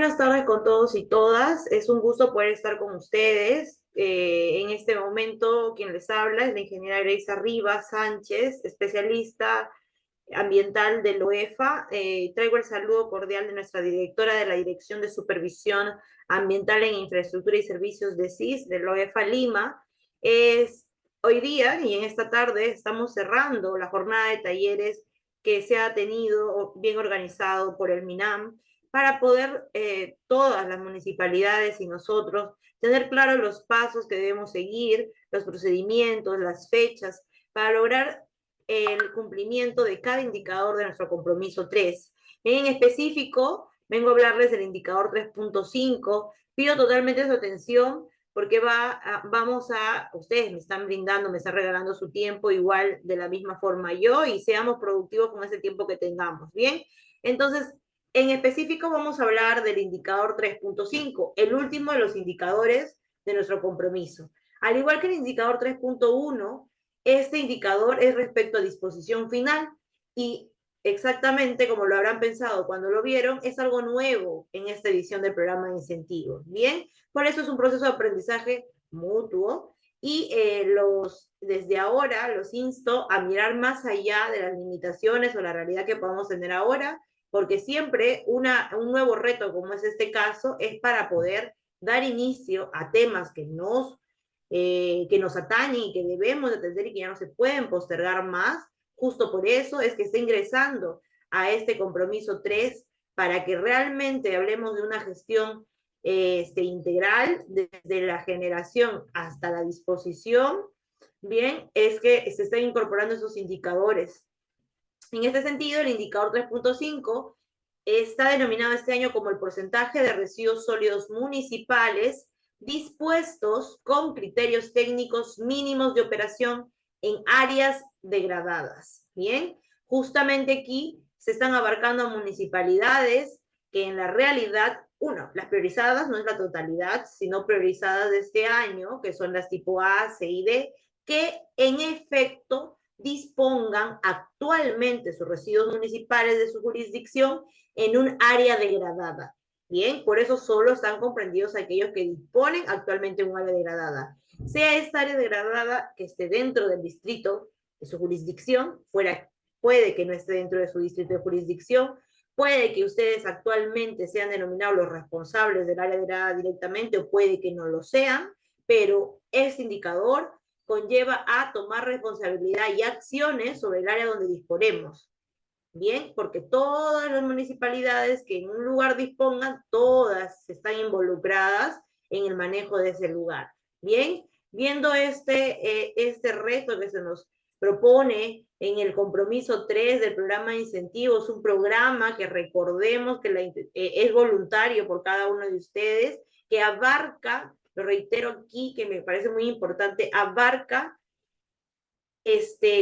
buenas tardes con todos y todas. Es un gusto poder estar con ustedes. En este momento, quien les habla es la ingeniera Greisa Rivas Sánchez, especialista ambiental del OEFA. Traigo el saludo cordial de nuestra directora de la Dirección de Supervisión Ambiental en Infraestructura y Servicios de SIS, del OEFA Lima. Es hoy día y en esta tarde estamos cerrando la jornada de talleres que se ha tenido bien organizado por el MINAM para poder todas las municipalidades y nosotros tener claros los pasos que debemos seguir, los procedimientos, las fechas, para lograr el cumplimiento de cada indicador de nuestro compromiso 3. En específico, vengo a hablarles del indicador 3.5. Pido totalmente su atención porque ustedes me están brindando, me están regalando su tiempo igual de la misma forma yo y seamos productivos con ese tiempo que tengamos, ¿bien? Entonces, en específico vamos a hablar del indicador 3.5, el último de los indicadores de nuestro compromiso. Al igual que el indicador 3.1, este indicador es respecto a disposición final y exactamente como lo habrán pensado cuando lo vieron, es algo nuevo en esta edición del programa de incentivos. Bien, por eso es un proceso de aprendizaje mutuo y desde ahora los insto a mirar más allá de las limitaciones o la realidad que podamos tener ahora, porque siempre un nuevo reto como es este caso es para poder dar inicio a temas que nos atañen y que debemos atender y que ya no se pueden postergar más. Justo por eso es que está ingresando a este compromiso 3 para que realmente hablemos de una gestión integral desde la generación hasta la disposición. Bien, es que se están incorporando esos indicadores. En este sentido, el indicador 3.5 está denominado este año como el porcentaje de residuos sólidos municipales dispuestos con criterios técnicos mínimos de operación en áreas degradadas. Bien, justamente aquí se están abarcando municipalidades que en la realidad, las priorizadas no es la totalidad, sino priorizadas de este año, que son las tipo A, C y D, que en efecto dispongan actualmente sus residuos municipales de su jurisdicción en un área degradada. Bien, por eso solo están comprendidos aquellos que disponen actualmente de un área degradada. Sea esta área degradada que esté dentro del distrito de su jurisdicción, puede que no esté dentro de su distrito de jurisdicción, puede que ustedes actualmente sean denominados los responsables del área degradada directamente o puede que no lo sean, pero este indicador conlleva a tomar responsabilidad y acciones sobre el área donde disponemos. Bien, porque todas las municipalidades que en un lugar dispongan, todas están involucradas en el manejo de ese lugar. Bien, viendo este reto que se nos propone en el compromiso 3 del programa de incentivos, un programa que recordemos que es voluntario por cada uno de ustedes, que abarca, lo reitero aquí, que me parece muy importante, abarca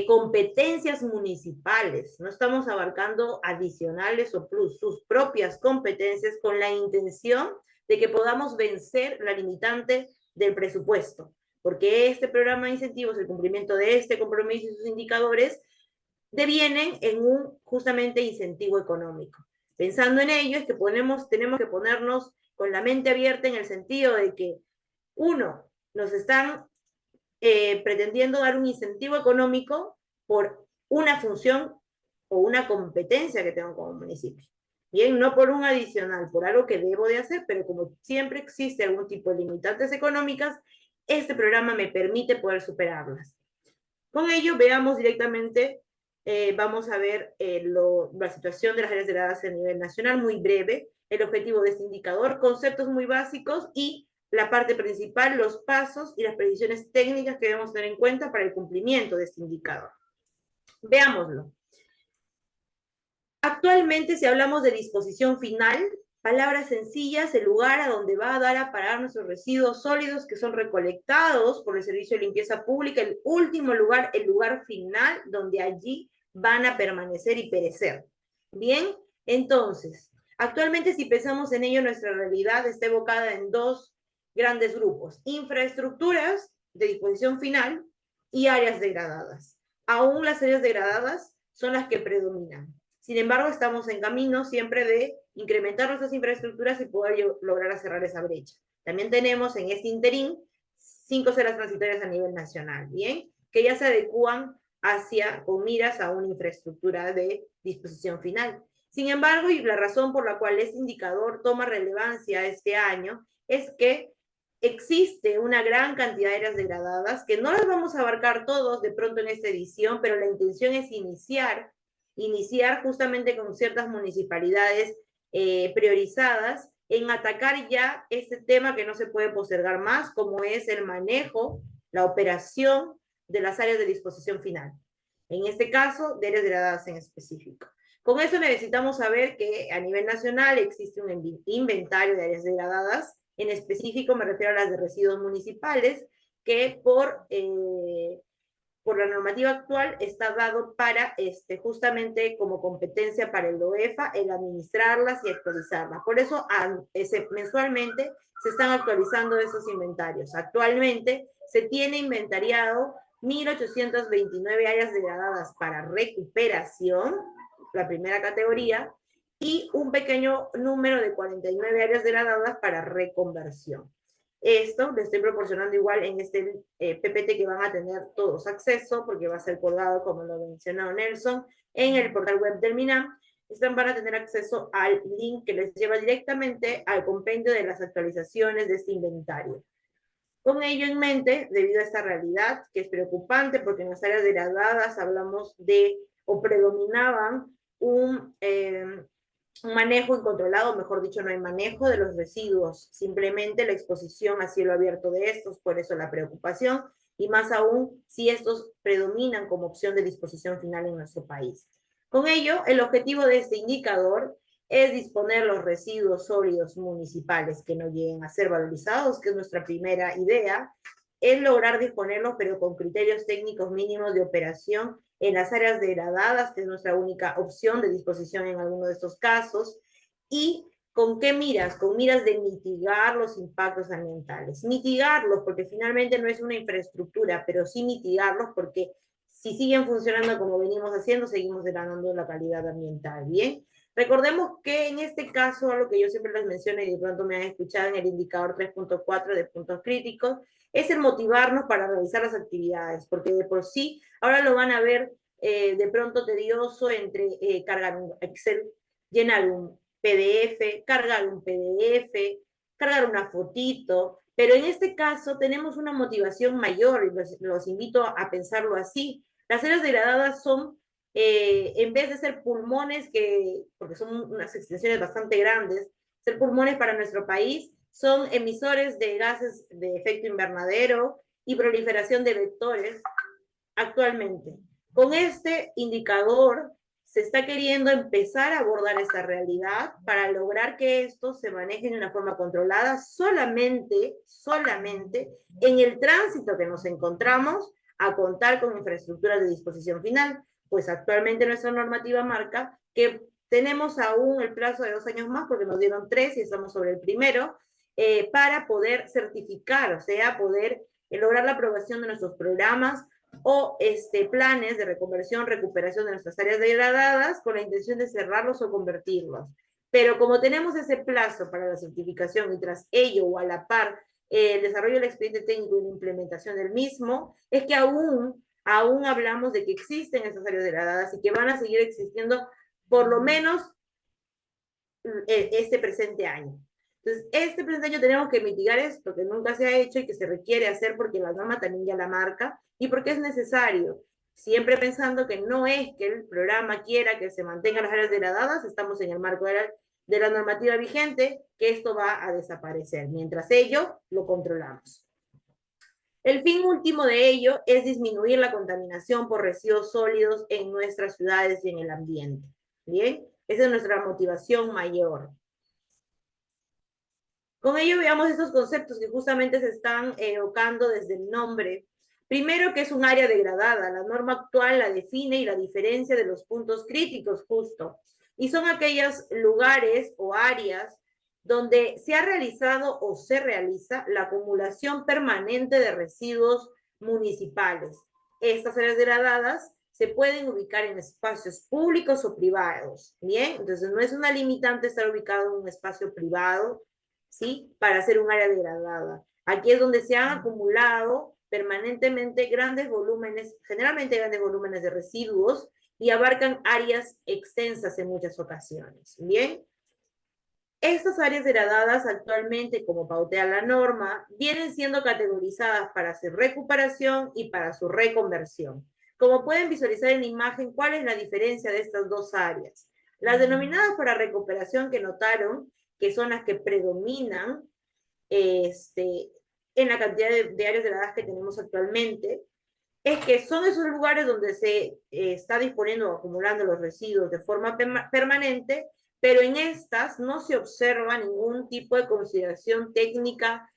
competencias municipales, no estamos abarcando adicionales o plus, sus propias competencias con la intención de que podamos vencer la limitante del presupuesto, porque este programa de incentivos, el cumplimiento de este compromiso y sus indicadores, devienen en un justamente incentivo económico. Pensando en ello es que tenemos que ponernos con la mente abierta en el sentido de que, uno, nos están pretendiendo dar un incentivo económico por una función o una competencia que tengo como municipio. Bien, no por un adicional, por algo que debo de hacer, pero como siempre existe algún tipo de limitantes económicas, este programa me permite poder superarlas. Con ello, veamos directamente, vamos a ver la situación de las áreas degradadas a nivel nacional, muy breve, el objetivo de este indicador, conceptos muy básicos y la parte principal, los pasos y las previsiones técnicas que debemos tener en cuenta para el cumplimiento de este indicador. Veámoslo. Actualmente, si hablamos de disposición final, palabras sencillas, el lugar a donde va a dar a parar nuestros residuos sólidos que son recolectados por el Servicio de Limpieza Pública, el último lugar, el lugar final, donde allí van a permanecer y perecer. Bien, entonces, actualmente si pensamos en ello, nuestra realidad está evocada en dos grandes grupos, infraestructuras de disposición final y áreas degradadas. Aún las áreas degradadas son las que predominan. Sin embargo, estamos en camino siempre de incrementar nuestras infraestructuras y poder lograr cerrar esa brecha. También tenemos en este interín 5 ceras transitorias a nivel nacional, ¿bien? Que ya se adecúan con miras a una infraestructura de disposición final. Sin embargo, y la razón por la cual este indicador toma relevancia este año es que existe una gran cantidad de áreas degradadas que no las vamos a abarcar todos de pronto en esta edición, pero la intención es iniciar justamente con ciertas municipalidades priorizadas en atacar ya este tema que no se puede postergar más, como es el manejo, la operación de las áreas de disposición final. En este caso, de áreas degradadas en específico. Con eso necesitamos saber que a nivel nacional existe un inventario de áreas degradadas. En específico me refiero a las de residuos municipales, que por la normativa actual está dado para justamente como competencia para el OEFA el administrarlas y actualizarlas. Por eso mensualmente se están actualizando esos inventarios. Actualmente se tiene inventariado 1.829 áreas degradadas para recuperación, la primera categoría, y un pequeño número de 49 áreas degradadas para reconversión. Esto le estoy proporcionando igual en este PPT que van a tener todos acceso, porque va a ser colgado, como lo mencionó Nelson, en el portal web del MINAM. Van a tener acceso al link que les lleva directamente al compendio de las actualizaciones de este inventario. Con ello en mente, debido a esta realidad, que es preocupante, porque en las áreas degradadas hablamos de, o predominaban, un manejo incontrolado, mejor dicho, no hay manejo de los residuos, simplemente la exposición a cielo abierto de estos, por eso la preocupación, y más aún si estos predominan como opción de disposición final en nuestro país. Con ello, el objetivo de este indicador es disponer los residuos sólidos municipales que no lleguen a ser valorizados, que es nuestra primera idea, es lograr disponerlos, pero con criterios técnicos mínimos de operación en las áreas degradadas, que es nuestra única opción de disposición en alguno de estos casos, y ¿con qué miras? Con miras de mitigar los impactos ambientales. Mitigarlos porque finalmente no es una infraestructura, pero sí mitigarlos porque si siguen funcionando como venimos haciendo, seguimos degradando la calidad ambiental, ¿bien? Recordemos que en este caso, algo que yo siempre les menciono y de pronto me han escuchado en el indicador 3.4 de puntos críticos, es el motivarnos para realizar las actividades, porque de por sí, ahora lo van a ver de pronto tedioso entre cargar un Excel, llenar un PDF, cargar un PDF, cargar una fotito, pero en este caso tenemos una motivación mayor y los invito a pensarlo así. Las áreas degradadas son en vez de ser pulmones, porque son unas extensiones bastante grandes, ser pulmones para nuestro país, son emisores de gases de efecto invernadero y proliferación de vectores actualmente. Con este indicador se está queriendo empezar a abordar esta realidad para lograr que esto se maneje de una forma controlada solamente en el tránsito que nos encontramos a contar con infraestructuras de disposición final, pues actualmente nuestra normativa marca que tenemos aún el plazo de 2 años más, porque nos dieron 3 y estamos sobre el primero, para poder certificar, o sea, poder lograr la aprobación de nuestros programas o planes de reconversión, recuperación de nuestras áreas degradadas con la intención de cerrarlos o convertirlos. Pero como tenemos ese plazo para la certificación y tras ello o a la par el desarrollo del expediente técnico y la implementación del mismo, es que aún hablamos de que existen esas áreas degradadas y que van a seguir existiendo por lo menos este presente año. Entonces, este presente año tenemos que mitigar esto que nunca se ha hecho y que se requiere hacer porque la norma también ya la marca y porque es necesario. Siempre pensando que no es que el programa quiera que se mantengan las áreas degradadas, estamos en el marco de la normativa vigente, que esto va a desaparecer. Mientras ello, lo controlamos. El fin último de ello es disminuir la contaminación por residuos sólidos en nuestras ciudades y en el ambiente. ¿Bien? Esa es nuestra motivación mayor. Con ello veamos estos conceptos que justamente se están evocando desde el nombre. Primero, que es un área degradada. La norma actual la define y la diferencia de los puntos críticos justo. Y son aquellos lugares o áreas donde se ha realizado o se realiza la acumulación permanente de residuos municipales. Estas áreas degradadas se pueden ubicar en espacios públicos o privados, ¿bien? Entonces no es una limitante estar ubicado en un espacio privado, ¿sí? Para hacer un área degradada. Aquí es donde se han acumulado permanentemente grandes volúmenes, generalmente grandes volúmenes de residuos, y abarcan áreas extensas en muchas ocasiones, ¿bien? Estas áreas degradadas actualmente, como pautea la norma, vienen siendo categorizadas para su recuperación y para su reconversión. Como pueden visualizar en la imagen, ¿cuál es la diferencia de estas dos áreas? Las denominadas para recuperación que notaron, que son las que predominan en la cantidad de áreas degradadas que tenemos actualmente, es que son esos lugares donde se está disponiendo o acumulando los residuos de forma permanente, pero en estas no se observa ningún tipo de consideración técnica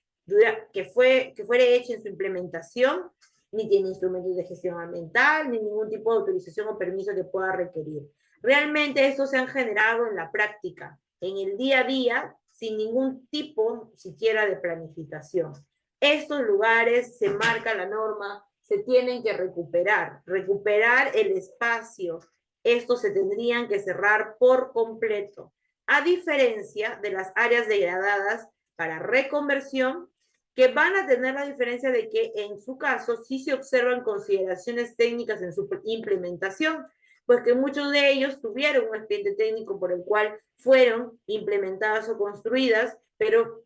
que fuera hecha en su implementación, ni tiene instrumentos de gestión ambiental, ni ningún tipo de autorización o permiso que pueda requerir. Realmente estos se han generado en la práctica, en el día a día, sin ningún tipo siquiera de planificación. Estos lugares se marca la norma, se tienen que recuperar el espacio. Estos se tendrían que cerrar por completo, a diferencia de las áreas degradadas para reconversión, que van a tener la diferencia de que en su caso sí se observan consideraciones técnicas en su implementación, pues que muchos de ellos tuvieron un expediente técnico por el cual fueron implementadas o construidas, pero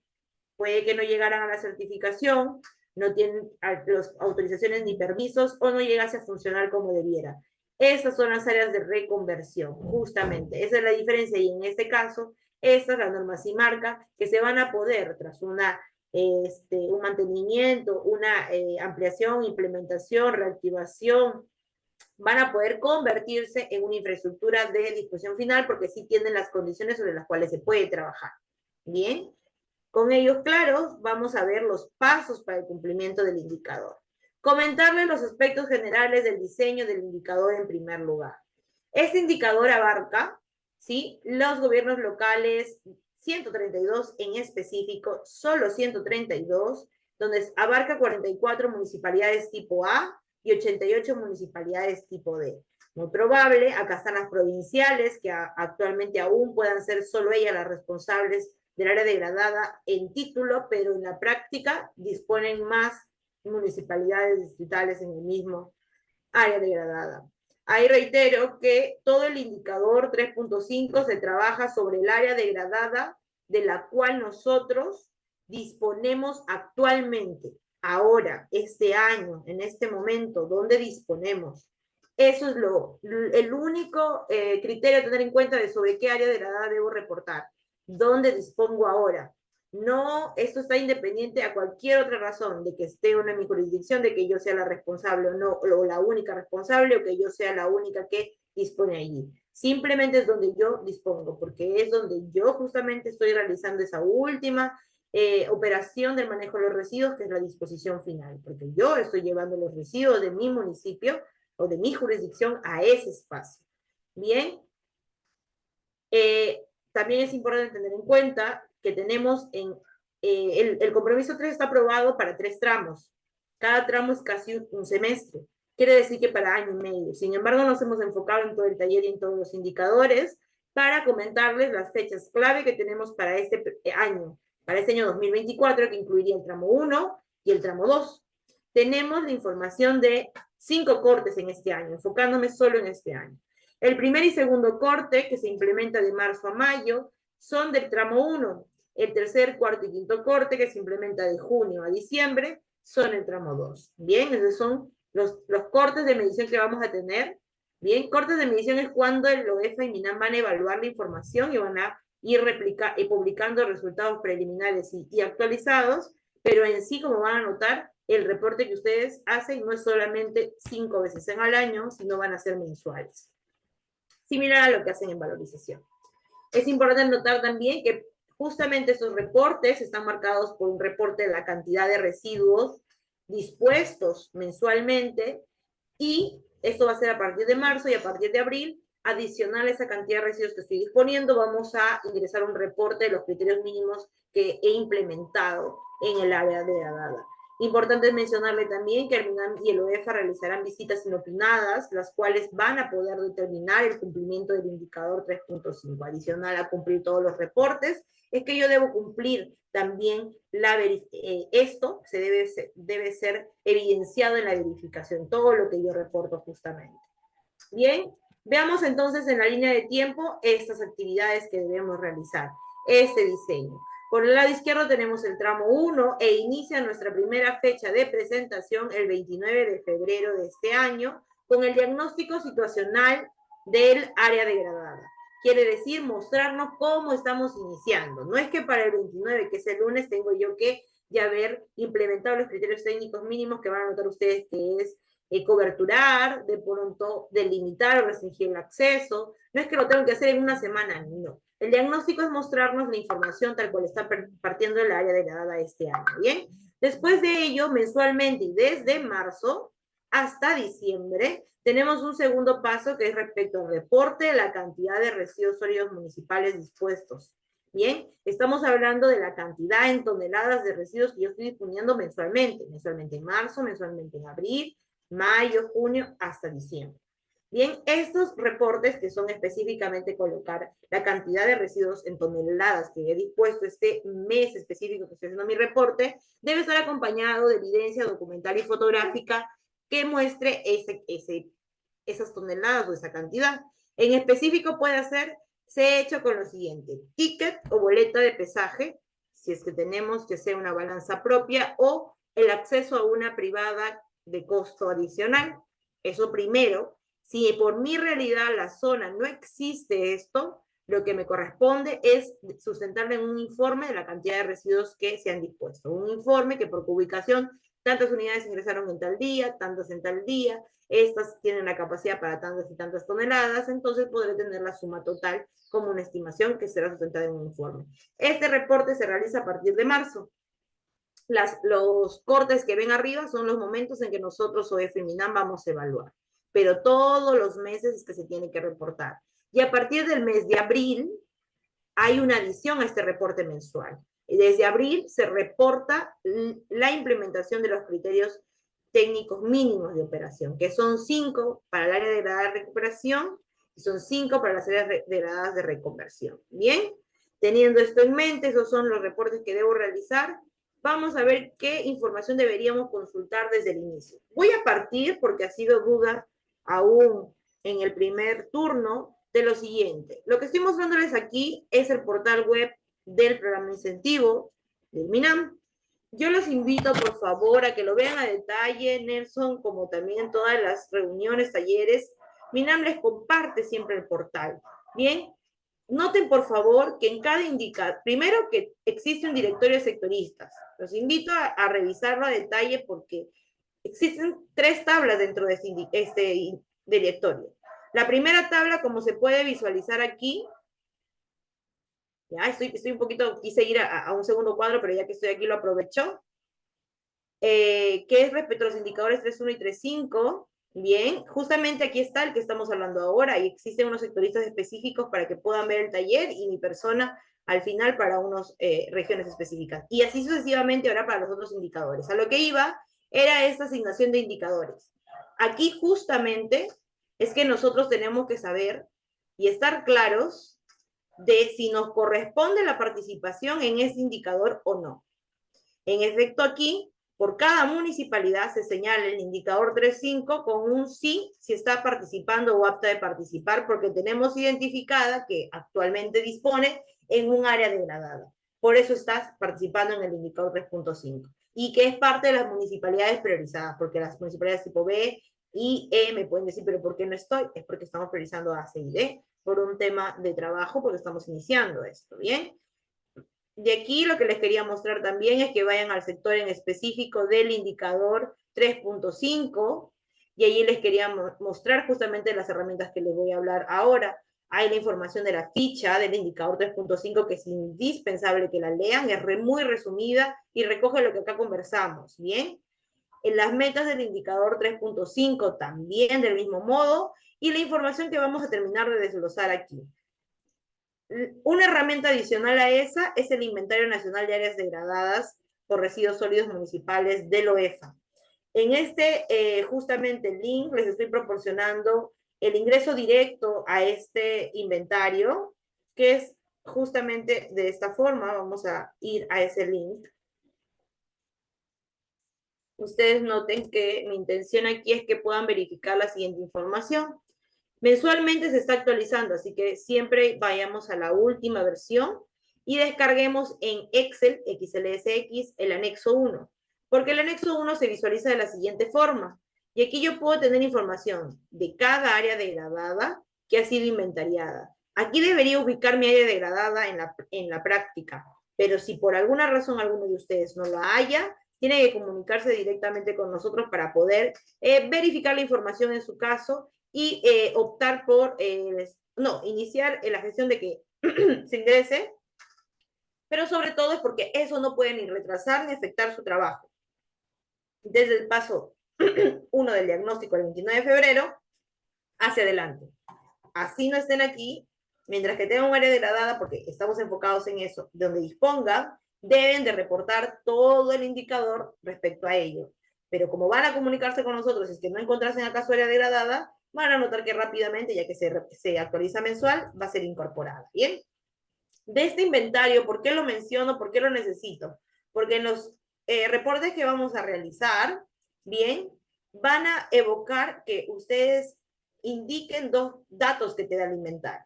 puede que no llegaran a la certificación, no tienen las autorizaciones ni permisos o no llegase a funcionar como debiera. Esas son las áreas de reconversión, justamente. Esa es la diferencia y en este caso, esta es la norma sí marca que se van a poder, tras un mantenimiento, una ampliación, implementación, reactivación, van a poder convertirse en una infraestructura de disposición final porque sí tienen las condiciones sobre las cuales se puede trabajar. Bien, con ellos claros, vamos a ver los pasos para el cumplimiento del indicador. Comentarles los aspectos generales del diseño del indicador en primer lugar. Este indicador abarca, ¿sí?, los gobiernos locales, 132 en específico, solo 132, donde abarca 44 municipalidades tipo A y 88 municipalidades tipo D. Muy probable, acá están las provinciales, que actualmente aún puedan ser solo ellas las responsables del área degradada en título, pero en la práctica disponen más municipalidades distritales en el mismo área degradada. Ahí reitero que todo el indicador 3.5 se trabaja sobre el área degradada de la cual nosotros disponemos actualmente, ahora, este año, en este momento, donde disponemos. Eso es el único criterio a tener en cuenta de sobre qué área degradada debo reportar. ¿Dónde dispongo ahora? No, esto está independiente a cualquier otra razón, de que esté una en mi jurisdicción, de que yo sea la responsable o no, o la única responsable, o que yo sea la única que dispone allí. Simplemente es donde yo dispongo, porque es donde yo justamente estoy realizando esa última operación del manejo de los residuos, que es la disposición final, porque yo estoy llevando los residuos de mi municipio o de mi jurisdicción a ese espacio. Bien, también es importante tener en cuenta que tenemos el compromiso 3 está aprobado para 3 tramos. Cada tramo es casi un semestre. Quiere decir que para año y medio. Sin embargo, nos hemos enfocado en todo el taller y en todos los indicadores para comentarles las fechas clave que tenemos para este año 2024, que incluiría el tramo 1 y el tramo 2. Tenemos la información de 5 cortes en este año, enfocándome solo en este año. El primer y segundo corte, que se implementa de marzo a mayo, son del tramo 1. El tercer, cuarto y quinto corte, que se implementa de junio a diciembre, son el tramo 2. Bien, esos son los cortes de medición que vamos a tener. Bien, cortes de medición es cuando el OEFA y MINAM van a evaluar la información y van a ir publicando resultados preliminares y actualizados, pero en sí, como van a notar, el reporte que ustedes hacen no es solamente 5 veces en el año, sino van a ser mensuales, similar a lo que hacen en valorización. Es importante notar también que justamente esos reportes están marcados por un reporte de la cantidad de residuos dispuestos mensualmente, y esto va a ser a partir de marzo, y a partir de abril, adicional a esa cantidad de residuos que estoy disponiendo, vamos a ingresar un reporte de los criterios mínimos que he implementado en el área degradada. Importante mencionarle también que el MINAM y el OEFA realizarán visitas inopinadas, las cuales van a poder determinar el cumplimiento del indicador 3.5. Adicional a cumplir todos los reportes, es que yo debo cumplir también esto se debe ser evidenciado en la verificación, todo lo que yo reporto justamente. Bien, veamos entonces en la línea de tiempo estas actividades que debemos realizar. Este diseño. Por el lado izquierdo tenemos el tramo 1 e inicia nuestra primera fecha de presentación el 29 de febrero de este año con el diagnóstico situacional del área degradada. Quiere decir mostrarnos cómo estamos iniciando. No es que para el 29, que es el lunes, tengo yo que ya haber implementado los criterios técnicos mínimos que van a notar ustedes que es coberturar, de pronto delimitar o restringir el acceso. No es que lo tengo que hacer en una semana, no. El diagnóstico es mostrarnos la información tal cual está partiendo del área degradada este año, ¿bien? Después de ello, mensualmente y desde marzo hasta diciembre, tenemos un segundo paso que es respecto al reporte de la cantidad de residuos sólidos municipales dispuestos. Bien, estamos hablando de la cantidad en toneladas de residuos que yo estoy disponiendo mensualmente en marzo, mensualmente en abril, mayo, junio, hasta diciembre. Bien, estos reportes que son específicamente colocar la cantidad de residuos en toneladas que he dispuesto este mes específico que estoy haciendo mi reporte, debe estar acompañado de evidencia documental y fotográfica que muestre esas toneladas o esa cantidad. En específico puede ser hecho con lo siguiente: ticket o boleta de pesaje, si es que tenemos que sea una balanza propia, o el acceso a una privada de costo adicional. Eso primero. Si por mi realidad la zona no existe esto, lo que me corresponde es sustentarle en un informe de la cantidad de residuos que se han dispuesto. Un informe que por ubicación, tantas unidades ingresaron en tal día, tantas en tal día, estas tienen la capacidad para tantas y tantas toneladas, entonces podré tener la suma total como una estimación que será sustentada en un informe. Este reporte se realiza a partir de marzo. Los cortes que ven arriba son los momentos en que nosotros o FMINAM vamos a evaluar, pero todos los meses es que se tiene que reportar. Y a partir del mes de abril hay una adición a este reporte mensual. Desde abril se reporta la implementación de los criterios técnicos mínimos de operación, que son 5 para el área degradada de recuperación y son 5 para las áreas degradadas de reconversión. Bien, teniendo esto en mente, esos son los reportes que debo realizar. Vamos a ver qué información deberíamos consultar desde el inicio. Voy a partir, porque ha sido duda aún en el primer turno, de lo siguiente. Lo que estoy mostrándoles aquí es el portal web del programa incentivo del MINAM. Yo los invito, por favor, a que lo vean a detalle, Nelson, como también en todas las reuniones, talleres. MINAM les comparte siempre el portal. Bien, noten, por favor, que en cada indicador, primero que existe un directorio de sectoristas. Los invito a revisarlo a detalle porque existen 3 tablas dentro de este directorio. La primera tabla, como se puede visualizar aquí, ya estoy un poquito, quise ir a un segundo cuadro, pero ya que estoy aquí lo aprovecho, que es respecto a los indicadores 3.1 y 3.5, bien, justamente aquí está el que estamos hablando ahora, y existen unos sectoristas específicos para que puedan ver el taller, y mi persona al final para unas regiones específicas, y así sucesivamente ahora para los otros indicadores. A lo que iba era esta asignación de indicadores. Aquí justamente es que nosotros tenemos que saber y estar claros de si nos corresponde la participación en ese indicador o no. En efecto, aquí, por cada municipalidad se señala el indicador 3.5 con un sí si está participando o apta de participar, porque tenemos identificada que actualmente dispone en un área degradada. Por eso estás participando en el indicador 3.5 y que es parte de las municipalidades priorizadas, porque las municipalidades tipo B y E me pueden decir, pero ¿por qué no estoy? Es porque estamos priorizando A, C y D por un tema de trabajo, porque estamos iniciando esto, ¿bien? De aquí lo que les quería mostrar también es que vayan al sector en específico del indicador 3.5 y allí les quería mostrar justamente las herramientas que les voy a hablar ahora. Hay la información de la ficha del indicador 3.5 que es indispensable que la lean, es muy resumida y recoge lo que acá conversamos, ¿bien? En las metas del indicador 3.5 también del mismo modo y la información que vamos a terminar de desglosar aquí. Una herramienta adicional a esa es el Inventario Nacional de Áreas Degradadas por residuos sólidos municipales del OEFA. En este, justamente, link les estoy proporcionando el ingreso directo a este inventario, que es justamente de esta forma. Vamos a ir a ese link. Ustedes noten que mi intención aquí es que puedan verificar la siguiente información. Mensualmente se está actualizando, así que siempre vayamos a la última versión y descarguemos en Excel, XLSX, el anexo 1, porque el anexo 1 se visualiza de la siguiente forma. Y aquí yo puedo tener información de cada área degradada que ha sido inventariada. Aquí debería ubicar mi área degradada en la práctica, pero si por alguna razón alguno de ustedes no la haya, tiene que comunicarse directamente con nosotros para poder verificar la información en su caso y optar por, no, iniciar la gestión de que se ingrese, pero sobre todo es porque eso no puede ni retrasar ni afectar su trabajo. Desde el paso 1 del diagnóstico el 29 de febrero hacia adelante. Así no estén aquí, mientras que tengan un área degradada, porque estamos enfocados en eso, donde dispongan, deben de reportar todo el indicador respecto a ello. Pero como van a comunicarse con nosotros, si es que no encontrasen acá su área degradada, van a notar que rápidamente, ya que se actualiza mensual, va a ser incorporada. ¿Bien? De este inventario, ¿por qué lo menciono? ¿Por qué lo necesito? Porque en los reportes que vamos a realizar, bien, van a evocar que ustedes indiquen dos datos que te da el inventario.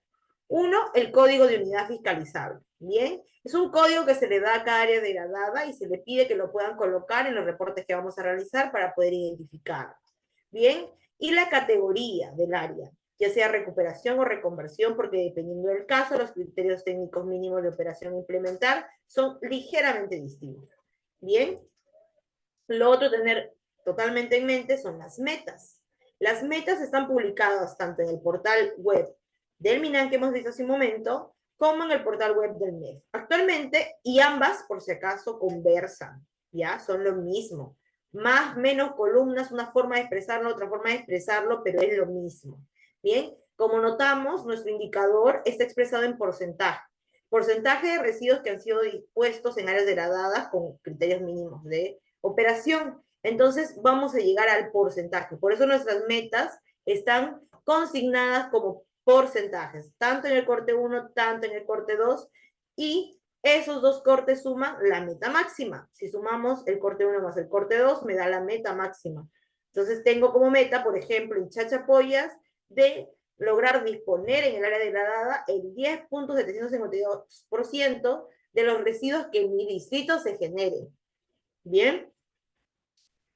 Uno, el código de unidad fiscalizable. Bien, es un código que se le da a cada área degradada y se le pide que lo puedan colocar en los reportes que vamos a realizar para poder identificarlo. Bien, y la categoría del área, ya sea recuperación o reconversión, porque dependiendo del caso, los criterios técnicos mínimos de operación a implementar son ligeramente distintos. Bien, lo otro tener totalmente en mente son las metas. Las metas están publicadas tanto en el portal web del MINAN que hemos visto hace un momento, como en el portal web del MEF. Actualmente, y ambas, por si acaso, conversan, ¿ya? Son lo mismo. Más, menos columnas, una forma de expresarlo, otra forma de expresarlo, pero es lo mismo. Bien, como notamos, nuestro indicador está expresado en porcentaje. Porcentaje de residuos que han sido dispuestos en áreas degradadas con criterios mínimos de operación. Entonces vamos a llegar al porcentaje. Por eso nuestras metas están consignadas como porcentajes, tanto en el corte 1, tanto en el corte 2, y esos dos cortes suman la meta máxima. Si sumamos el corte 1 más el corte 2, me da la meta máxima. Entonces tengo como meta, por ejemplo, en Chachapoyas, de lograr disponer en el área degradada el 10.752% de los residuos que en mi distrito se generen. Bien,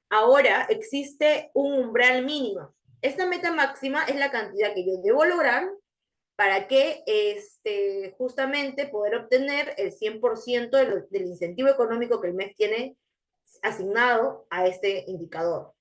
ahora existe un umbral mínimo. Esta meta máxima es la cantidad que yo debo lograr para que justamente poder obtener el 100% del incentivo económico que el MEF tiene asignado a este indicador.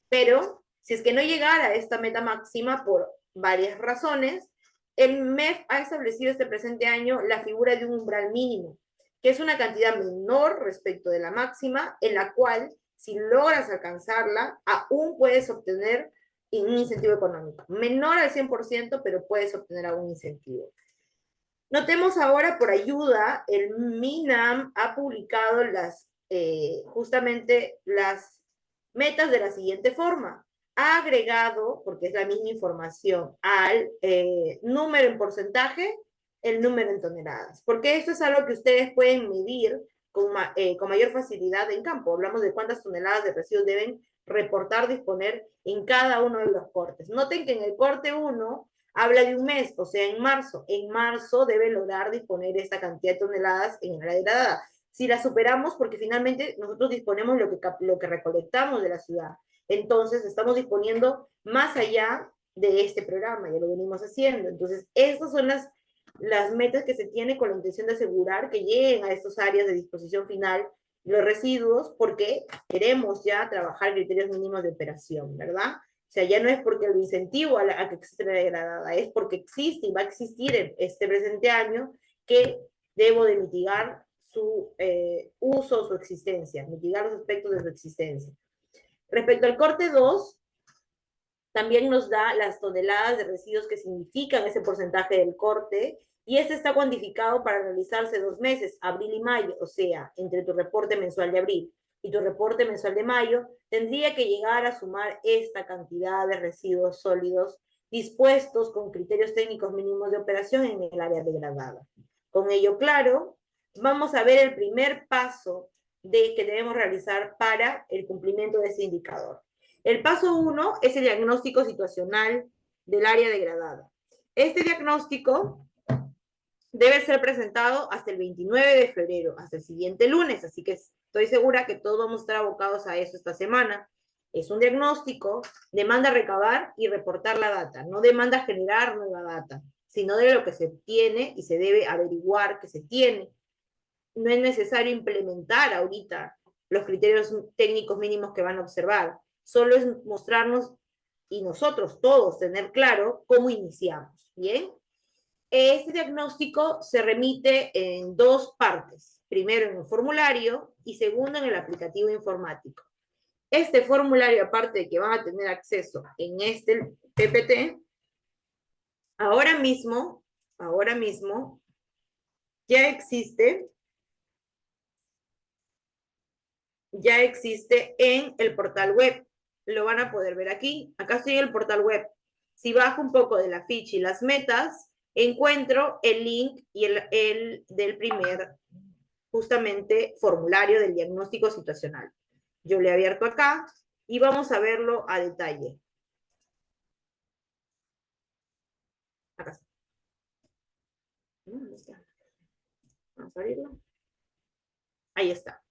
Pero si es que no llegara a esta meta máxima por varias razones, el MEF ha establecido este presente año la figura de un umbral mínimo, que es una cantidad menor respecto de la máxima, en la cual, si logras alcanzarla, aún puedes obtener un incentivo económico. Menor al 100%, pero puedes obtener algún incentivo. Notemos ahora, por ayuda, el MINAM ha publicado justamente las metas de la siguiente forma. Ha agregado, porque es la misma información, al número en porcentaje, el número en toneladas. Porque esto es algo que ustedes pueden medir con mayor facilidad en campo. Hablamos de cuántas toneladas de residuos deben reportar, disponer en cada uno de los cortes. Noten que en el corte 1 habla de un mes, o sea, en marzo. En marzo debe lograr disponer esta cantidad de toneladas en la degradada. Si la superamos, porque finalmente nosotros disponemos lo que recolectamos de la ciudad. Entonces, estamos disponiendo más allá de este programa, ya lo venimos haciendo. Entonces, estas son las metas que se tiene con la intención de asegurar que lleguen a estas áreas de disposición final los residuos, porque queremos ya trabajar criterios mínimos de operación, ¿verdad? O sea, ya no es porque el incentivo a que existe la degradada, es porque existe y va a existir este presente año que debo de mitigar su uso, su existencia, mitigar los aspectos de su existencia. Respecto al corte 2, también nos da las toneladas de residuos que significan ese porcentaje del corte Y este está cuantificado para realizarse 2 meses, abril y mayo, o sea, entre tu reporte mensual de abril y tu reporte mensual de mayo, tendría que llegar a sumar esta cantidad de residuos sólidos dispuestos con criterios técnicos mínimos de operación en el área degradada. Con ello claro, vamos a ver el primer paso que debemos realizar para el cumplimiento de este indicador. El paso 1 es el diagnóstico situacional del área degradada. Este diagnóstico debe ser presentado hasta el 29 de febrero, hasta el siguiente lunes, así que estoy segura que todos vamos a estar abocados a eso esta semana. Es un diagnóstico, demanda recabar y reportar la data, no demanda generar nueva data, sino de lo que se tiene y se debe averiguar que se tiene. No es necesario implementar ahorita los criterios técnicos mínimos que van a observar, solo es mostrarnos y nosotros todos tener claro cómo iniciamos, ¿bien? Este diagnóstico se remite en 2 partes. Primero en un formulario y segundo en el aplicativo informático. Este formulario, aparte de que van a tener acceso en este PPT, ahora mismo ya existe en el portal web. Lo van a poder ver aquí. Acá estoy en el portal web. Si bajo un poco de la ficha y las metas, encuentro el link y el del primer, justamente, formulario del diagnóstico situacional. Yo le he abierto acá y vamos a verlo a detalle. Acá está. ¿Dónde está? Vamos a abrirlo. Ahí está.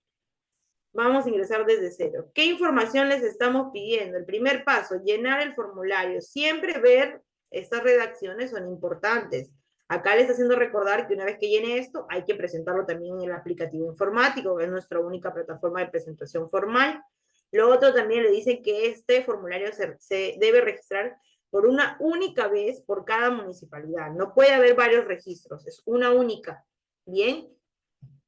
Vamos a ingresar desde cero. ¿Qué información les estamos pidiendo? El primer paso, llenar el formulario. Siempre ver, estas redacciones son importantes. Acá les está haciendo recordar que una vez que llene esto, hay que presentarlo también en el aplicativo informático, que es nuestra única plataforma de presentación formal. Lo otro también le dice que este formulario se debe registrar por una única vez por cada municipalidad. No puede haber varios registros, es una única. Bien,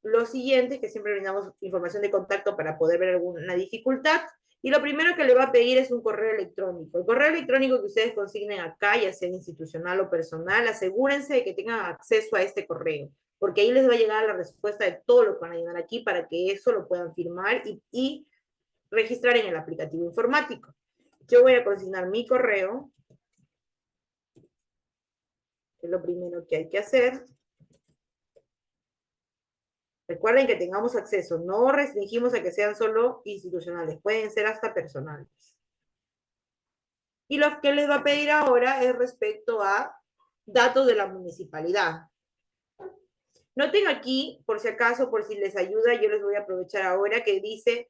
lo siguiente, que siempre brindamos información de contacto para poder ver alguna dificultad. Y lo primero que le va a pedir es un correo electrónico. El correo electrónico que ustedes consignen acá, ya sea institucional o personal, asegúrense de que tengan acceso a este correo, porque ahí les va a llegar la respuesta de todo lo que van a llenar aquí para que eso lo puedan firmar y registrar en el aplicativo informático. Yo voy a consignar mi correo, que es lo primero que hay que hacer. Recuerden que tengamos acceso, no restringimos a que sean solo institucionales, pueden ser hasta personales. Y lo que les va a pedir ahora es respecto a datos de la municipalidad. Noten aquí, por si acaso, por si les ayuda, yo les voy a aprovechar ahora que dice,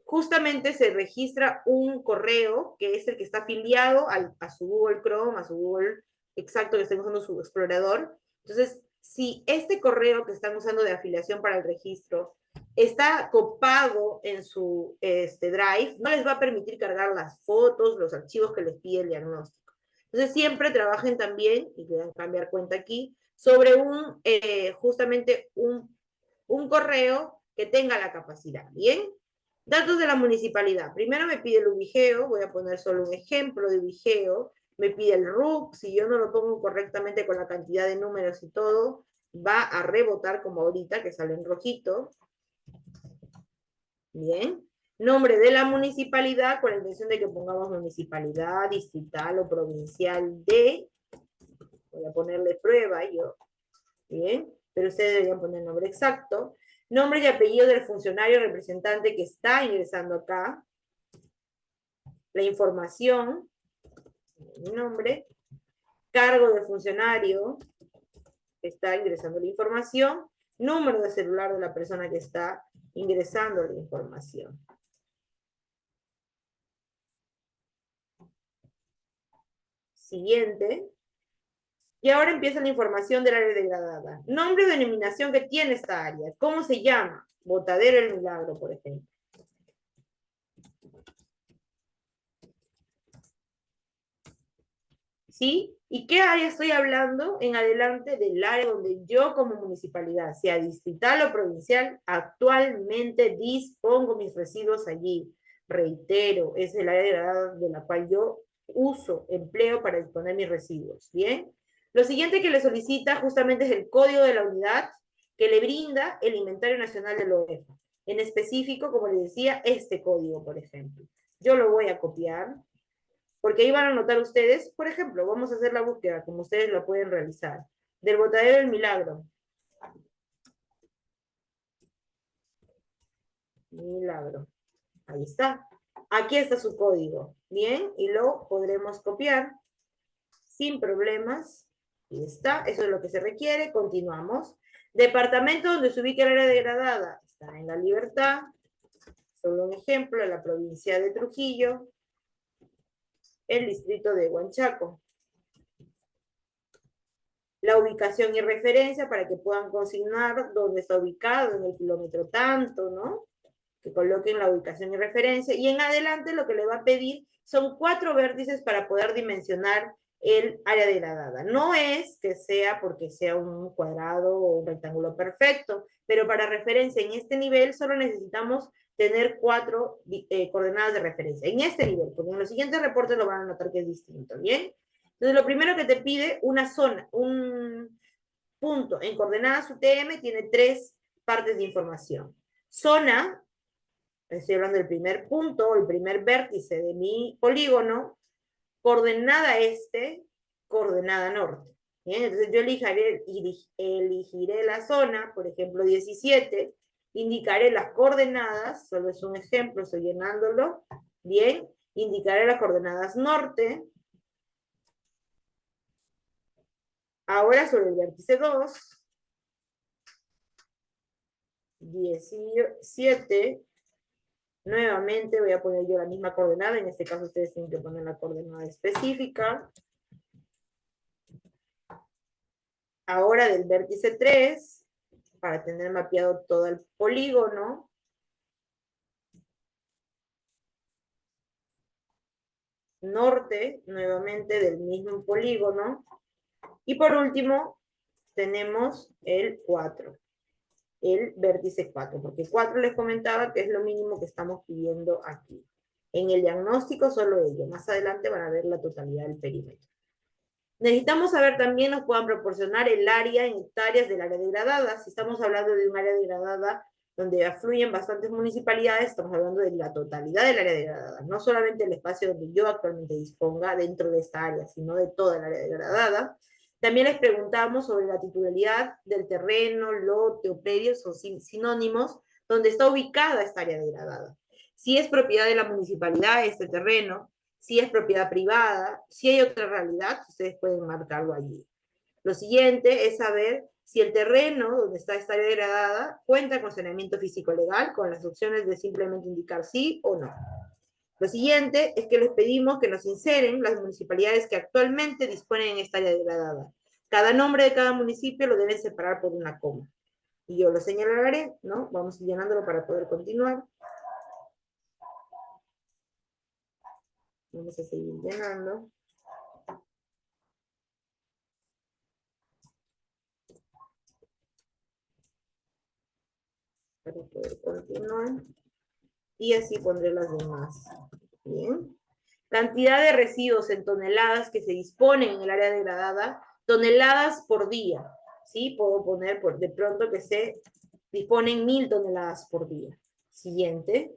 justamente se registra un correo que es el que está afiliado a su Google Chrome, a su Google exacto que estén usando su explorador. Entonces, si este correo que están usando de afiliación para el registro está copado en su Drive, no les va a permitir cargar las fotos, los archivos que les pide el diagnóstico. Entonces, siempre trabajen también, y le dan cambiar cuenta aquí, sobre justamente un correo que tenga la capacidad, ¿bien? Datos de la municipalidad. Primero me pide el ubigeo, voy a poner solo un ejemplo de ubigeo. Me pide el RUC, si yo no lo pongo correctamente con la cantidad de números y todo, va a rebotar como ahorita, que sale en rojito. Bien. Nombre de la municipalidad, con la intención de que pongamos municipalidad, distrital o provincial de. Voy a ponerle prueba yo. Bien. Pero ustedes deberían poner el nombre exacto. Nombre y apellido del funcionario representante que está ingresando acá. La información, mi nombre, cargo del funcionario que está ingresando la información, número de celular de la persona que está ingresando la información. Siguiente. Y ahora empieza la información del área degradada. Nombre o denominación que tiene esta área. ¿Cómo se llama? Botadero El Milagro, por ejemplo. ¿Sí? ¿Y qué área estoy hablando en adelante? Del área donde yo como municipalidad, sea distrital o provincial, actualmente dispongo mis residuos allí. Reitero, es el área de la cual yo uso, empleo para disponer mis residuos. ¿Bien? Lo siguiente que le solicita justamente es el código de la unidad que le brinda el Inventario Nacional del OEFA. En específico, como les decía, este código, por ejemplo. Yo lo voy a copiar, porque ahí van a notar ustedes, por ejemplo, vamos a hacer la búsqueda, como ustedes la pueden realizar, del Botadero del Milagro. Milagro. Ahí está. Aquí está su código. Bien, y lo podremos copiar sin problemas. Ahí está, eso es lo que se requiere. Continuamos. Departamento donde se ubica el área degradada. Está en La Libertad. Solo un ejemplo, en la provincia de Trujillo, el distrito de Huanchaco. La ubicación y referencia para que puedan consignar dónde está ubicado, en el kilómetro tanto, ¿no? Que coloquen la ubicación y referencia. Y en adelante lo que le va a pedir son 4 vértices para poder dimensionar el área degradada. No es que sea porque sea un cuadrado o un rectángulo perfecto, pero para referencia en este nivel solo necesitamos tener 4 coordenadas de referencia. En este nivel, porque en los siguientes reportes lo van a notar que es distinto, ¿bien? Entonces lo primero que te pide, una zona, un punto en coordenadas UTM tiene 3 partes de información. Zona, estoy hablando del primer punto, el primer vértice de mi polígono, coordenada este, coordenada norte. ¿Bien? Entonces yo elegiré la zona, por ejemplo 17, indicaré las coordenadas, solo es un ejemplo, estoy llenándolo, bien, indicaré las coordenadas norte. Ahora sobre el vértice 2, 17, nuevamente voy a poner yo la misma coordenada, en este caso ustedes tienen que poner la coordenada específica. Ahora del vértice 3, para tener mapeado todo el polígono, norte, nuevamente del mismo polígono, y por último tenemos el 4, el vértice 4, porque 4 les comentaba que es lo mínimo que estamos pidiendo aquí. En el diagnóstico solo ello, más adelante van a ver la totalidad del perímetro. Necesitamos saber también, nos puedan proporcionar el área en hectáreas del área degradada. Si estamos hablando de un área degradada donde afluyen bastantes municipalidades, estamos hablando de la totalidad del área degradada, no solamente el espacio donde yo actualmente disponga dentro de esta área, sino de toda el área degradada. También les preguntamos sobre la titularidad del terreno, lote o predio, son sinónimos, donde está ubicada esta área degradada. Si es propiedad de la municipalidad este terreno, si es propiedad privada, si hay otra realidad, ustedes pueden marcarlo allí. Lo siguiente es saber si el terreno donde está esta área degradada cuenta con saneamiento físico legal, con las opciones de simplemente indicar sí o no. Lo siguiente es que les pedimos que nos inseren las municipalidades que actualmente disponen en esta área degradada. Cada nombre de cada municipio lo deben separar por una coma. Y yo lo señalaré, ¿no? Vamos llenándolo para poder continuar. Vamos a seguir llenando. Para poder continuar. Y así pondré las demás. Bien. Cantidad de residuos en toneladas que se disponen en el área degradada, toneladas por día. ¿Sí? Puedo poner por de pronto que se disponen 1000 toneladas por día. Siguiente.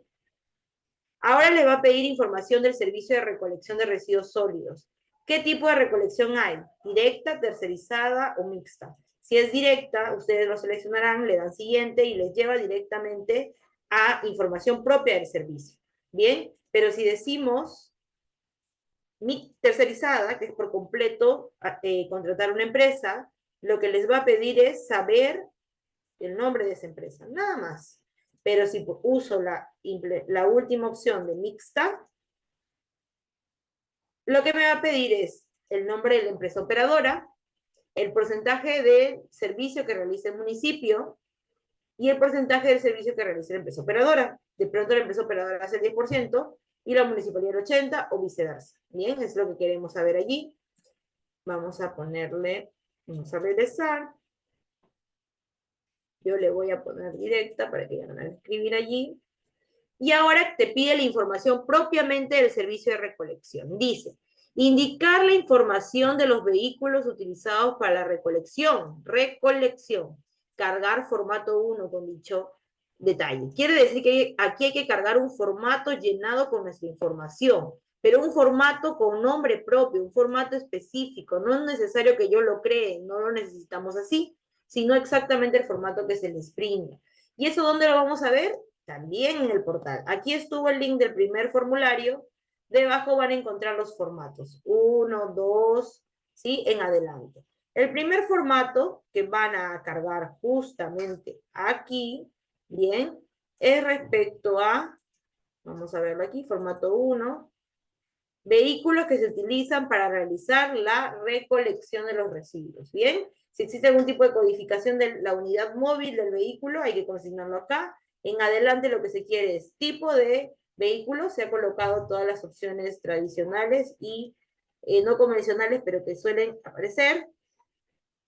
Ahora le va a pedir información del servicio de recolección de residuos sólidos. ¿Qué tipo de recolección hay? ¿Directa, tercerizada o mixta? Si es directa, ustedes lo seleccionarán, le dan siguiente y les lleva directamente a información propia del servicio. Bien, pero si decimos tercerizada, que es por completo contratar una empresa, lo que les va a pedir es saber el nombre de esa empresa, nada más. Pero si uso la última opción de mixta, lo que me va a pedir es el nombre de la empresa operadora, el porcentaje de servicio que realiza el municipio y el porcentaje del servicio que realiza la empresa operadora. De pronto la empresa operadora hace el 10% y la municipalidad el 80% o viceversa. Bien, es lo que queremos saber allí. Vamos a ponerle, vamos a regresar. Yo le voy a poner directa para que ya van a escribir allí. Y ahora te pide la información propiamente del servicio de recolección. Dice, Indicar la información de los vehículos utilizados para la recolección. Recolección. Cargar formato 1 con dicho detalle. Quiere decir que aquí hay que cargar un formato llenado con nuestra información, pero un formato con nombre propio, un formato específico. No es necesario que yo lo cree, no lo necesitamos así, sino exactamente el formato que se les brinda. ¿Y eso dónde lo vamos a ver? También en el portal. Aquí estuvo el link del primer formulario. Debajo van a encontrar los formatos. 1, 2, ¿sí? En adelante. El primer formato que van a cargar justamente aquí, bien, es respecto a, vamos a verlo aquí, formato 1, vehículos que se utilizan para realizar la recolección de los residuos, ¿bien? Si existe algún tipo de codificación de la unidad móvil del vehículo, hay que consignarlo acá. En adelante lo que se quiere es tipo de vehículo, se ha colocado todas las opciones tradicionales y no convencionales, pero que suelen aparecer.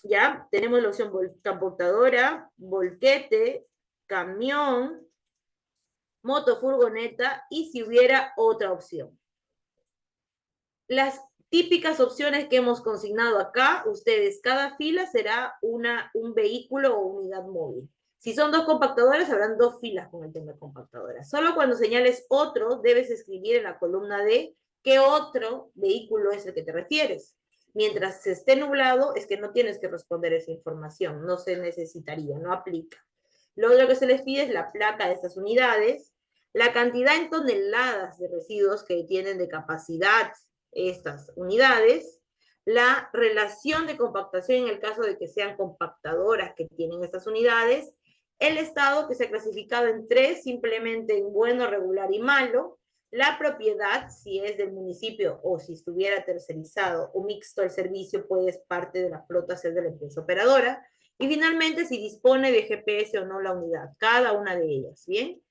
Ya, tenemos la opción transportadora, volquete, camión, moto, furgoneta y si hubiera otra opción. Las típicas opciones que hemos consignado acá, ustedes, cada fila será un vehículo o unidad móvil. Si son dos compactadoras, habrán dos filas con el tema de compactadora. Solo cuando señales otro, debes escribir en la columna D qué otro vehículo es el que te refieres. Mientras se esté nublado, es que no tienes que responder esa información, no se necesitaría, no aplica. Lo otro que se les pide es la placa de estas unidades, la cantidad en toneladas de residuos que tienen de capacidad estas unidades, la relación de compactación en el caso de que sean compactadoras que tienen estas unidades, el estado que se ha clasificado en 3, simplemente en bueno, regular y malo, la propiedad, si es del municipio o si estuviera tercerizado o mixto el servicio, pues parte de la flota ser de la empresa operadora, y finalmente si dispone de GPS o no la unidad, cada una de ellas, ¿bien?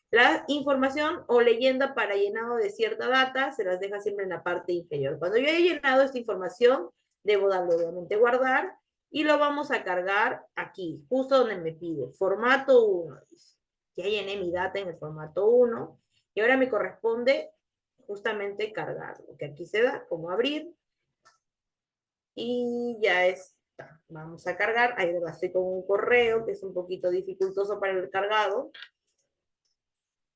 La información o leyenda para llenado de cierta data se las deja siempre en la parte inferior. Cuando yo he llenado esta información, debo darle obviamente guardar y lo vamos a cargar aquí, justo donde me pide, formato 1. Ya llené mi data en el formato 1 y ahora me corresponde justamente cargarlo, que aquí se da como abrir y ya está. Vamos a cargar, ahí estoy con un correo que es un poquito dificultoso para el cargado.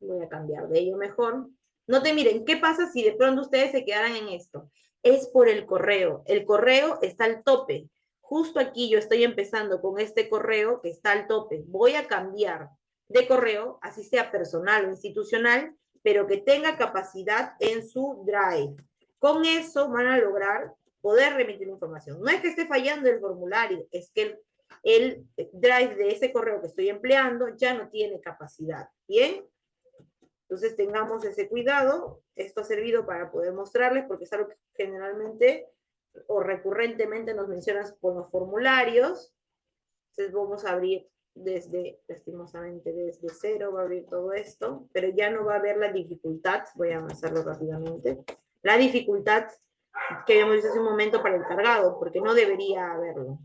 Voy a cambiar de ello mejor. No te miren, ¿qué pasa si de pronto ustedes se quedaran en esto? Es por el correo. El correo está al tope. Justo aquí yo estoy empezando con este correo que está al tope. Voy a cambiar de correo, así sea personal o institucional, pero que tenga capacidad en su drive. Con eso van a lograr poder remitir información. No es que esté fallando el formulario, es que el drive de ese correo que estoy empleando ya no tiene capacidad. ¿Bien? Entonces tengamos ese cuidado. Esto ha servido para poder mostrarles, porque es algo que generalmente o recurrentemente nos mencionan con los formularios. Entonces vamos a abrir desde, lastimosamente, desde cero va a abrir todo esto, pero ya no va a haber la dificultad, voy a avanzarlo rápidamente, la dificultad que habíamos visto hace un momento para el cargado, porque no debería haberlo,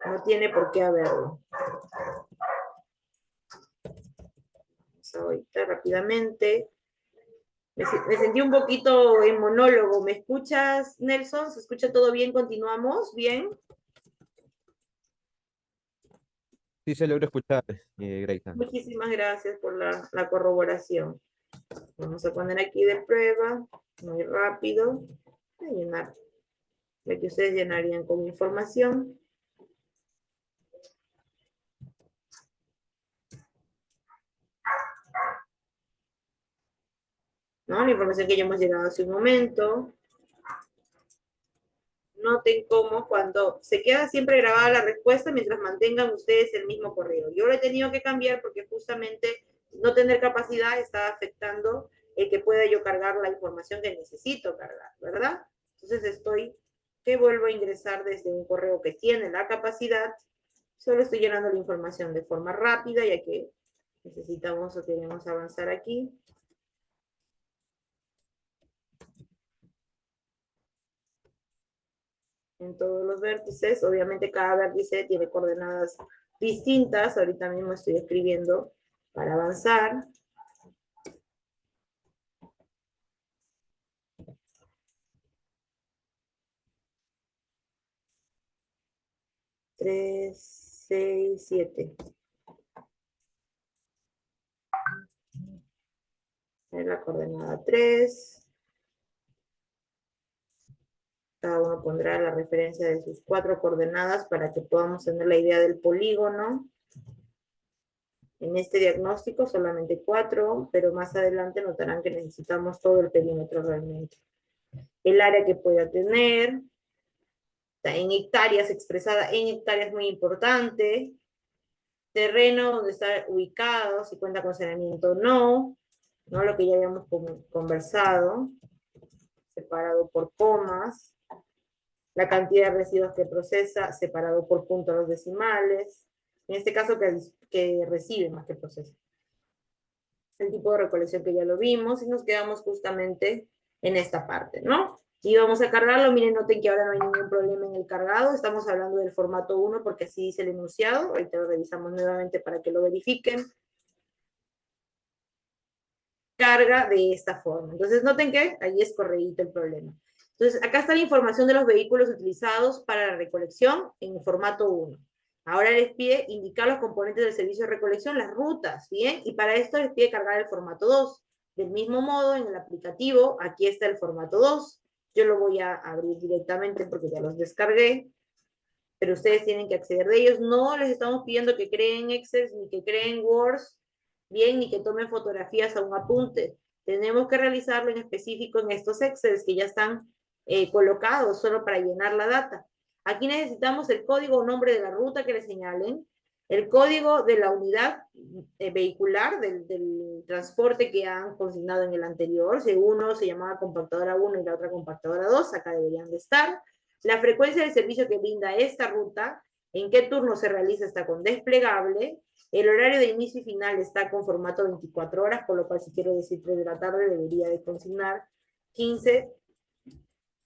no tiene por qué haberlo. Vamos ahorita rápidamente. Me sentí un poquito en monólogo. ¿Me escuchas, Nelson? ¿Se escucha todo bien? ¿Continuamos? ¿Bien? Sí, se logra escuchar, Grayson. Muchísimas gracias por la corroboración. Vamos a poner aquí de prueba, muy rápido. Voy a llenar lo que ustedes llenarían con información. ¿No? La información que ya hemos llegado hace un momento. Noten cómo cuando se queda siempre grabada la respuesta mientras mantengan ustedes el mismo correo. Yo lo he tenido que cambiar porque justamente no tener capacidad está afectando el que pueda yo cargar la información que necesito cargar, ¿verdad? Entonces estoy, que vuelvo a ingresar desde un correo que tiene la capacidad, solo estoy llenando la información de forma rápida, ya que necesitamos o queremos avanzar aquí. En todos los vértices. Obviamente cada vértice tiene coordenadas distintas. Ahorita mismo estoy escribiendo para avanzar. 3, 6, 7. Es la coordenada 3. Cada uno pondrá la referencia de sus 4 coordenadas para que podamos tener la idea del polígono. En este diagnóstico solamente 4, pero más adelante notarán que necesitamos todo el perímetro realmente. El área que pueda tener, en hectáreas, expresada en hectáreas, muy importante. Terreno donde está ubicado, si cuenta con saneamiento o no, ¿no? Lo que ya habíamos conversado, separado por comas. La cantidad de residuos que procesa, separado por puntos a los decimales. En este caso, que recibe más que procesa. El tipo de recolección que ya lo vimos, y nos quedamos justamente en esta parte, ¿no? Y vamos a cargarlo. Miren, noten que ahora no hay ningún problema en el cargado. Estamos hablando del formato 1 porque así dice el enunciado. Ahorita lo revisamos nuevamente para que lo verifiquen. Carga de esta forma. Entonces, noten que ahí es correcto el problema. Entonces, acá está la información de los vehículos utilizados para la recolección en formato 1. Ahora les pide indicar los componentes del servicio de recolección, las rutas, ¿bien? Y para esto les pide cargar el formato 2. Del mismo modo, en el aplicativo, aquí está el formato 2. Yo lo voy a abrir directamente porque ya los descargué, pero ustedes tienen que acceder de ellos. No les estamos pidiendo que creen Excel ni que creen Word, bien, ni que tomen fotografías a un apunte. Tenemos que realizarlo en específico en estos Excel que ya están colocados solo para llenar la data. Aquí necesitamos el código o nombre de la ruta que le señalen, el código de la unidad vehicular del transporte que han consignado en el anterior. Si uno se llamaba compactadora 1 y la otra compactadora 2, acá deberían de estar. La frecuencia del servicio que brinda esta ruta, en qué turno se realiza, está con desplegable. El horario de inicio y final está con formato 24 horas, por lo cual si quiero decir 3 de la tarde debería de consignar 15,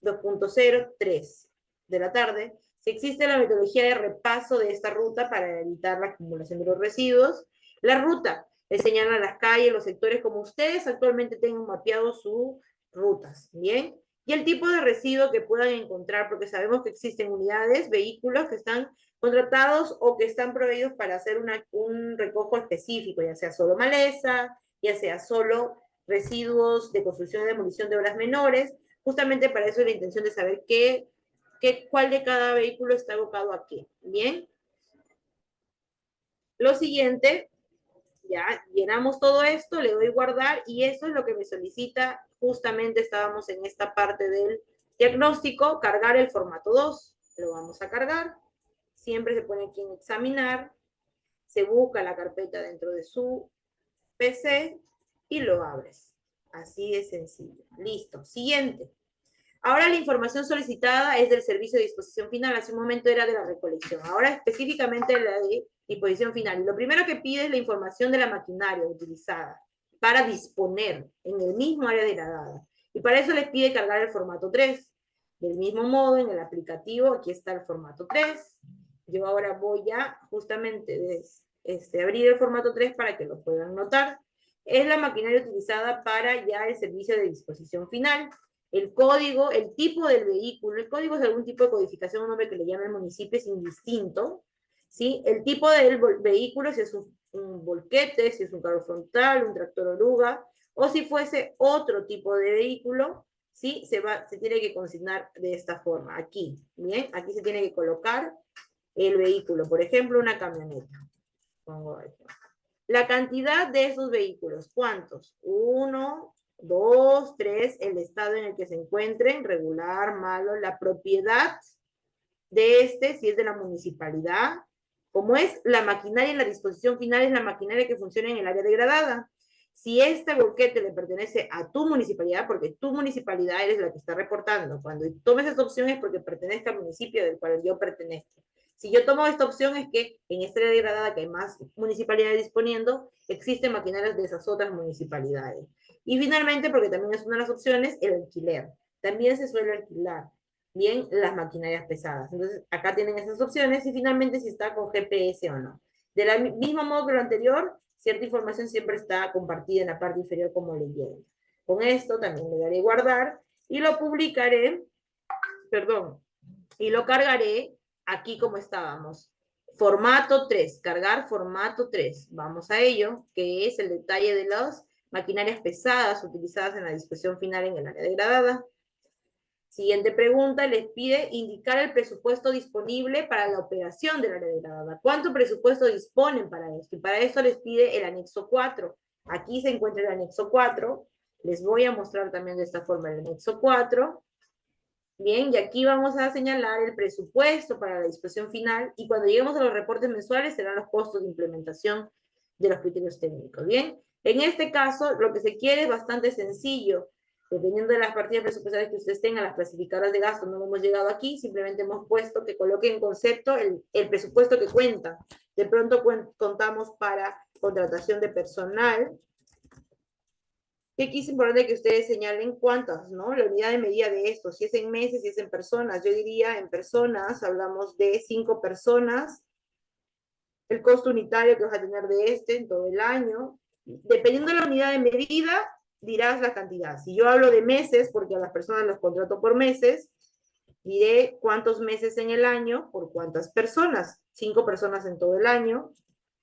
2.0, 3 de la tarde. Si existe la metodología de repaso de esta ruta para evitar la acumulación de los residuos. La ruta le señala las calles, los sectores como ustedes actualmente tengan mapeado sus rutas, ¿bien? Y el tipo de residuo que puedan encontrar, porque sabemos que existen unidades, vehículos que están contratados o que están proveídos para hacer un recojo específico, ya sea solo maleza, ya sea solo residuos de construcción y demolición de obras menores. Justamente para eso es la intención de saber cuál de cada vehículo está abocado a qué. Bien. Lo siguiente, ya llenamos todo esto, le doy guardar y eso es lo que me solicita. Justamente estábamos en esta parte del diagnóstico, cargar el formato 2. Lo vamos a cargar. Siempre se pone aquí en examinar. Se busca la carpeta dentro de su PC y lo abres. Así de sencillo. Listo. Siguiente. Ahora la información solicitada es del servicio de disposición final. Hace un momento era de la recolección. Ahora específicamente la de disposición final. Lo primero que pide es la información de la maquinaria utilizada para disponer en el mismo área degradada. Y para eso les pide cargar el formato 3. Del mismo modo, en el aplicativo, aquí está el formato 3. Yo ahora voy a justamente abrir el formato 3 para que lo puedan notar. Es la maquinaria utilizada para ya el servicio de disposición final. El código, el tipo del vehículo, el código es algún tipo de codificación, un nombre que le llama el municipio, es indistinto, ¿sí? El tipo del vehículo, si es un volquete, si es un carro frontal, un tractor oruga, o si fuese otro tipo de vehículo, ¿sí? Se tiene que consignar de esta forma, aquí, ¿bien? Aquí se tiene que colocar el vehículo, por ejemplo, una camioneta. Pongo aquí. La cantidad de esos vehículos, ¿cuántos? 1, 2, 3, el estado en el que se encuentren, regular, malo, la propiedad de si es de la municipalidad, como es la maquinaria en la disposición final, es la maquinaria que funciona en el área degradada. Si este volquete le pertenece a tu municipalidad, porque tu municipalidad eres la que está reportando, cuando tomes esta opción es porque pertenezca al municipio del cual yo pertenezco. Si yo tomo esta opción es que en esta área degradada que hay más municipalidades disponiendo, existen maquinarias de esas otras municipalidades. Y finalmente, porque también es una de las opciones, el alquiler. También se suele alquilar bien las maquinarias pesadas. Entonces, acá tienen esas opciones y finalmente si está con GPS o no. De la mismo modo que lo anterior, cierta información siempre está compartida en la parte inferior como leyenda. Con esto también le daré guardar y lo publicaré, perdón, y lo cargaré aquí como estábamos. Formato 3, cargar formato 3. Vamos a ello, que es el detalle de las maquinarias pesadas utilizadas en la disposición final en el área degradada. Siguiente pregunta, les pide indicar el presupuesto disponible para la operación del área degradada. ¿Cuánto presupuesto disponen para esto? Y para esto les pide el anexo 4. Aquí se encuentra el anexo 4. Les voy a mostrar también de esta forma el anexo 4. Bien, y aquí vamos a señalar el presupuesto para la disposición final, y cuando lleguemos a los reportes mensuales serán los costos de implementación de los criterios técnicos. Bien, en este caso lo que se quiere es bastante sencillo. Dependiendo de las partidas presupuestarias que ustedes tengan, las clasificadoras de gastos, no hemos llegado aquí, simplemente hemos puesto que coloquen en concepto el presupuesto que cuenta. De pronto contamos para contratación de personal, que aquí es importante que ustedes señalen cuántas, ¿no? La unidad de medida de esto, si es en meses, si es en personas. Yo diría en personas, hablamos de 5 personas, el costo unitario que vas a tener de este en todo el año. Dependiendo de la unidad de medida, dirás la cantidad. Si yo hablo de meses, porque a las personas los contrato por meses, diré cuántos meses en el año por cuántas personas. 5 personas en todo el año,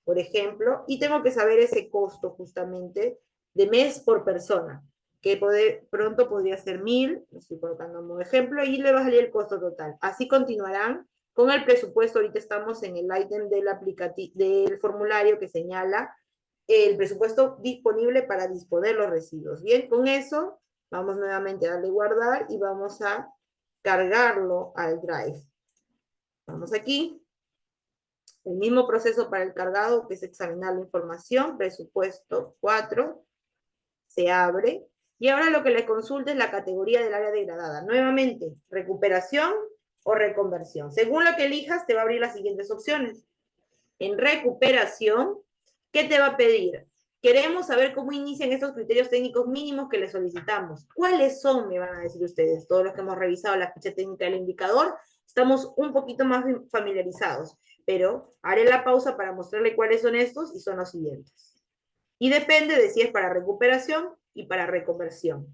por ejemplo, y tengo que saber ese costo justamente de mes por persona, que pronto podría ser 1000, estoy colocando como ejemplo, y le va a salir el costo total. Así continuarán con el presupuesto. Ahorita estamos en el ítem del formulario que señala el presupuesto disponible para disponer los residuos. Bien, con eso vamos nuevamente a darle guardar y vamos a cargarlo al Drive. Vamos aquí. El mismo proceso para el cargado, que es examinar la información, presupuesto 4, se abre. Y ahora lo que le consulta es la categoría del área degradada. Nuevamente, recuperación o reconversión. Según lo que elijas, te va a abrir las siguientes opciones. En recuperación, ¿qué te va a pedir? Queremos saber cómo inician estos criterios técnicos mínimos que le solicitamos. ¿Cuáles son? Me van a decir ustedes. Todos los que hemos revisado la ficha técnica del indicador, estamos un poquito más familiarizados, pero haré la pausa para mostrarle cuáles son estos, y son los siguientes. Y depende de si es para recuperación y para reconversión.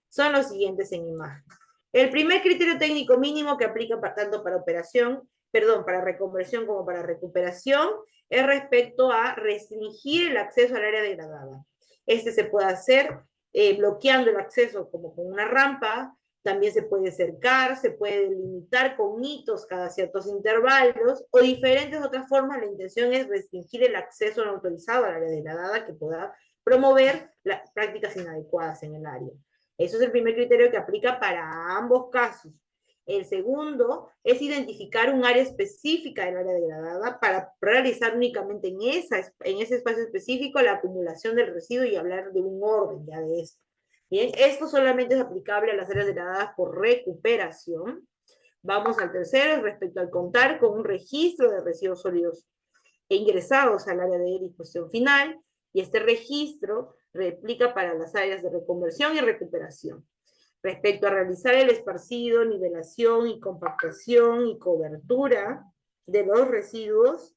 Son los siguientes en imagen. El primer criterio técnico mínimo que aplica tanto para para reconversión como para recuperación, es respecto a restringir el acceso al área degradada. Este se puede hacer bloqueando el acceso como con una rampa, también se puede cercar, se puede limitar con hitos cada ciertos intervalos, o diferentes otras formas. La intención es restringir el acceso no autorizado al área degradada, que pueda promover las prácticas inadecuadas en el área. Eso es el primer criterio que aplica para ambos casos. El segundo es identificar un área específica del área degradada para realizar únicamente en ese espacio específico la acumulación del residuo y hablar de un orden ya de esto. Bien, esto solamente es aplicable a las áreas degradadas por recuperación. Vamos al tercero, respecto al contar con un registro de residuos sólidos e ingresados al área de disposición final, y este registro replica para las áreas de reconversión y recuperación. Respecto a realizar el esparcido, nivelación y compactación y cobertura de los residuos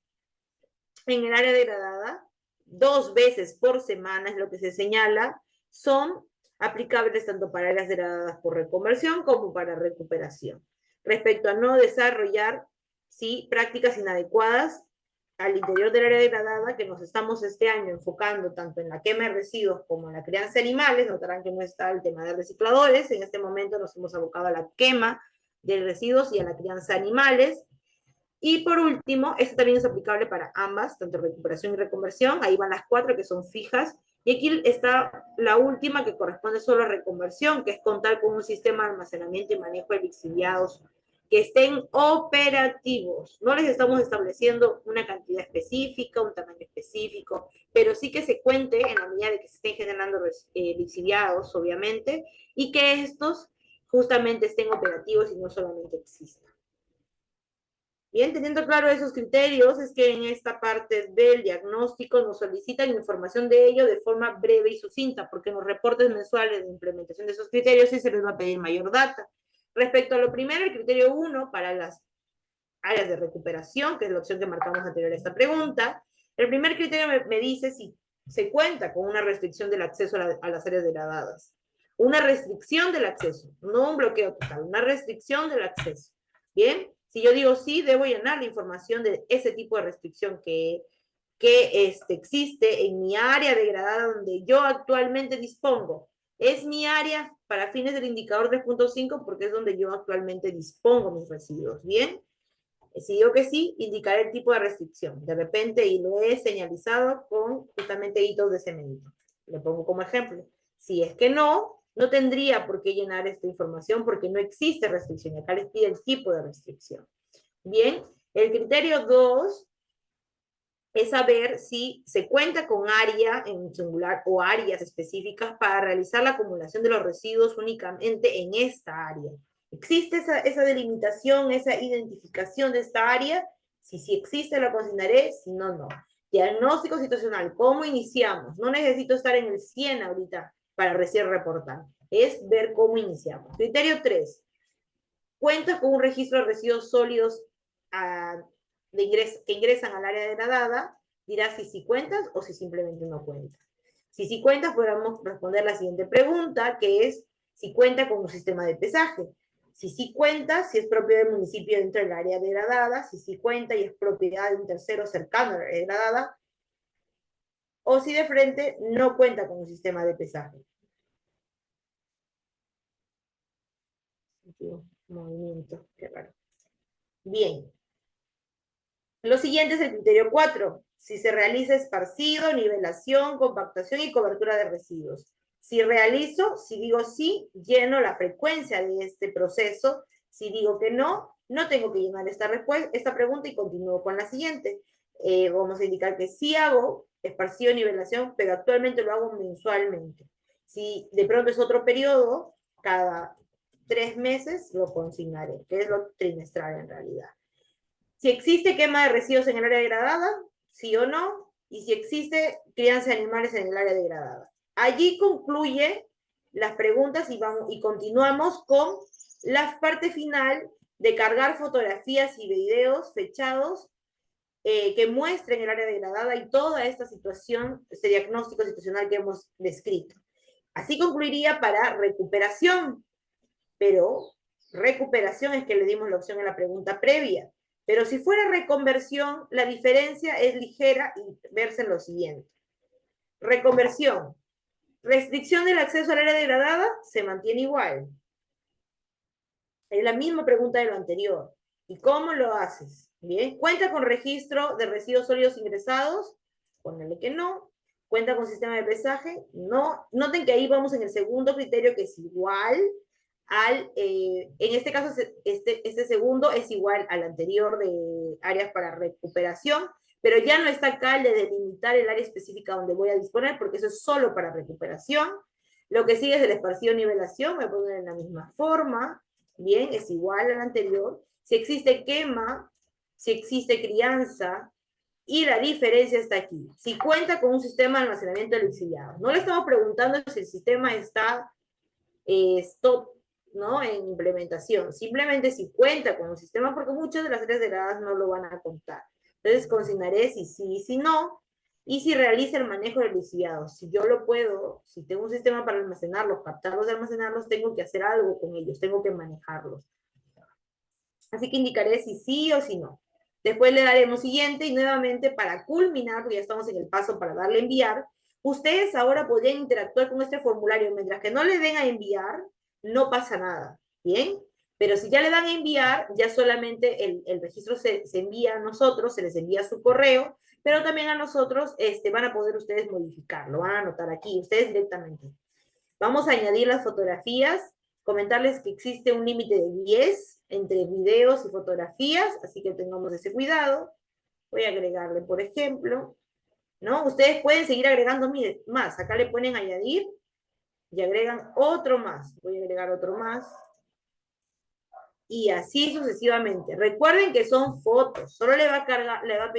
en el área degradada, 2 veces por semana es lo que se señala, son aplicables tanto para áreas degradadas por reconversión como para recuperación. Respecto a no desarrollar prácticas inadecuadas al interior del área degradada, que nos estamos este año enfocando tanto en la quema de residuos como en la crianza de animales. Notarán que no está el tema de recicladores. En este momento nos hemos abocado a la quema de residuos y a la crianza de animales. Y por último, esto también es aplicable para ambas, tanto recuperación y reconversión. Ahí van las 4 que son fijas. Y aquí está la última, que corresponde solo a reconversión, que es contar con un sistema de almacenamiento y manejo de lixiviados que estén operativos. No les estamos estableciendo una cantidad específica, un tamaño específico, pero sí que se cuente en la medida de que se estén generando lixiviados, obviamente, y que estos justamente estén operativos y no solamente existan. Bien, teniendo claro esos criterios, es que en esta parte del diagnóstico nos solicitan información de ello de forma breve y sucinta, porque en los reportes mensuales de implementación de esos criterios sí se les va a pedir mayor data. Respecto a lo primero, el criterio 1 para las áreas de recuperación, que es la opción que marcamos anterior a esta pregunta, el primer criterio me dice si se cuenta con una restricción del acceso a las áreas degradadas. Una restricción del acceso, no un bloqueo total, una restricción del acceso. Bien, Si yo digo sí, debo llenar la información de ese tipo de restricción que existe en mi área degradada donde yo actualmente dispongo. Es mi área para fines del indicador 3.5 porque es donde yo actualmente dispongo mis residuos. ¿Bien? Si digo que sí, indicaré el tipo de restricción. De repente, y lo he señalizado con justamente hitos de cemento. Le pongo como ejemplo. Si es que no, no tendría por qué llenar esta información porque no existe restricción. Acá les pide el tipo de restricción. Bien, el criterio 2 es saber si se cuenta con área en singular o áreas específicas para realizar la acumulación de los residuos únicamente en esta área. ¿Existe esa delimitación, esa identificación de esta área? Si existe, lo consignaré, si no, no. Diagnóstico situacional, ¿cómo iniciamos? No necesito estar en el 100 ahorita para recién reportar. Es ver cómo iniciamos. Criterio 3. Cuentas con un registro de residuos sólidos que ingresan al área degradada, dirás si sí cuentas o si simplemente no cuentas. Si sí cuentas, podemos responder la siguiente pregunta, que es si cuenta con un sistema de pesaje. Si sí cuenta, si es propio del municipio dentro del área degradada, si sí cuenta y es propiedad de un tercero cercano a la área degradada, o si de frente no cuenta con un sistema de pesaje. Movimiento, qué raro. Bien. Lo siguiente es el criterio 4. Si se realiza esparcido, nivelación, compactación y cobertura de residuos. Si realizo, si digo sí, lleno la frecuencia de este proceso. Si digo que no, no tengo que llenar esta pregunta y continúo con la siguiente. Vamos a indicar que sí hago esparcido, nivelación, pero actualmente lo hago mensualmente. Si de pronto es otro periodo, cada 3 meses lo consignaré, que es lo trimestral en realidad. Si existe quema de residuos en el área degradada, sí o no, y si existe crianza de animales en el área degradada. Allí concluye las preguntas y continuamos con la parte final de cargar fotografías y videos fechados que muestren el área degradada y toda esta situación, este diagnóstico situacional que hemos descrito. Así concluiría para recuperación, pero recuperación es que le dimos la opción en la pregunta previa. Pero si fuera reconversión, la diferencia es ligera y verse en lo siguiente. Reconversión. Restricción del acceso al área degradada se mantiene igual. Es la misma pregunta de lo anterior. ¿Y cómo lo haces? Bien. ¿Cuenta con registro de residuos sólidos ingresados? Póngale que no. ¿Cuenta con sistema de pesaje? No. Noten que ahí vamos en el segundo criterio que es igual en este caso, este segundo es igual al anterior de áreas para recuperación, pero ya no está acá el de delimitar el área específica donde voy a disponer, porque eso es solo para recuperación. Lo que sigue es el esparcido nivelación, me ponen en la misma forma, bien, es igual al anterior. Si existe quema, si existe crianza, y la diferencia está aquí. Si cuenta con un sistema de almacenamiento de exiliados. No le estamos preguntando si el sistema está stop, ¿no? En implementación. Simplemente si cuenta con un sistema, porque muchas de las áreas delegadas no lo van a contar. Entonces consignaré si sí y si no, y si realiza el manejo de lisiados. Si yo lo puedo, si tengo un sistema para almacenarlos, captarlos y almacenarlos, tengo que hacer algo con ellos, tengo que manejarlos. Así que indicaré si sí o si no. Después le daremos siguiente y nuevamente para culminar, porque ya estamos en el paso para darle a enviar, ustedes ahora podrían interactuar con este formulario. Mientras que no le den a enviar, no pasa nada, ¿bien? Pero si ya le dan a enviar, ya solamente el registro se envía a nosotros, se les envía a su correo, pero también a nosotros van a poder ustedes modificarlo, van a anotar aquí, ustedes directamente. Vamos a añadir las fotografías, comentarles que existe un límite de 10 entre videos y fotografías, así que tengamos ese cuidado. Voy a agregarle, por ejemplo, ¿no? Ustedes pueden seguir agregando más. Acá le ponen añadir y agregan otro más. Voy a agregar otro más. Y así sucesivamente. Recuerden que son fotos. Solo le va a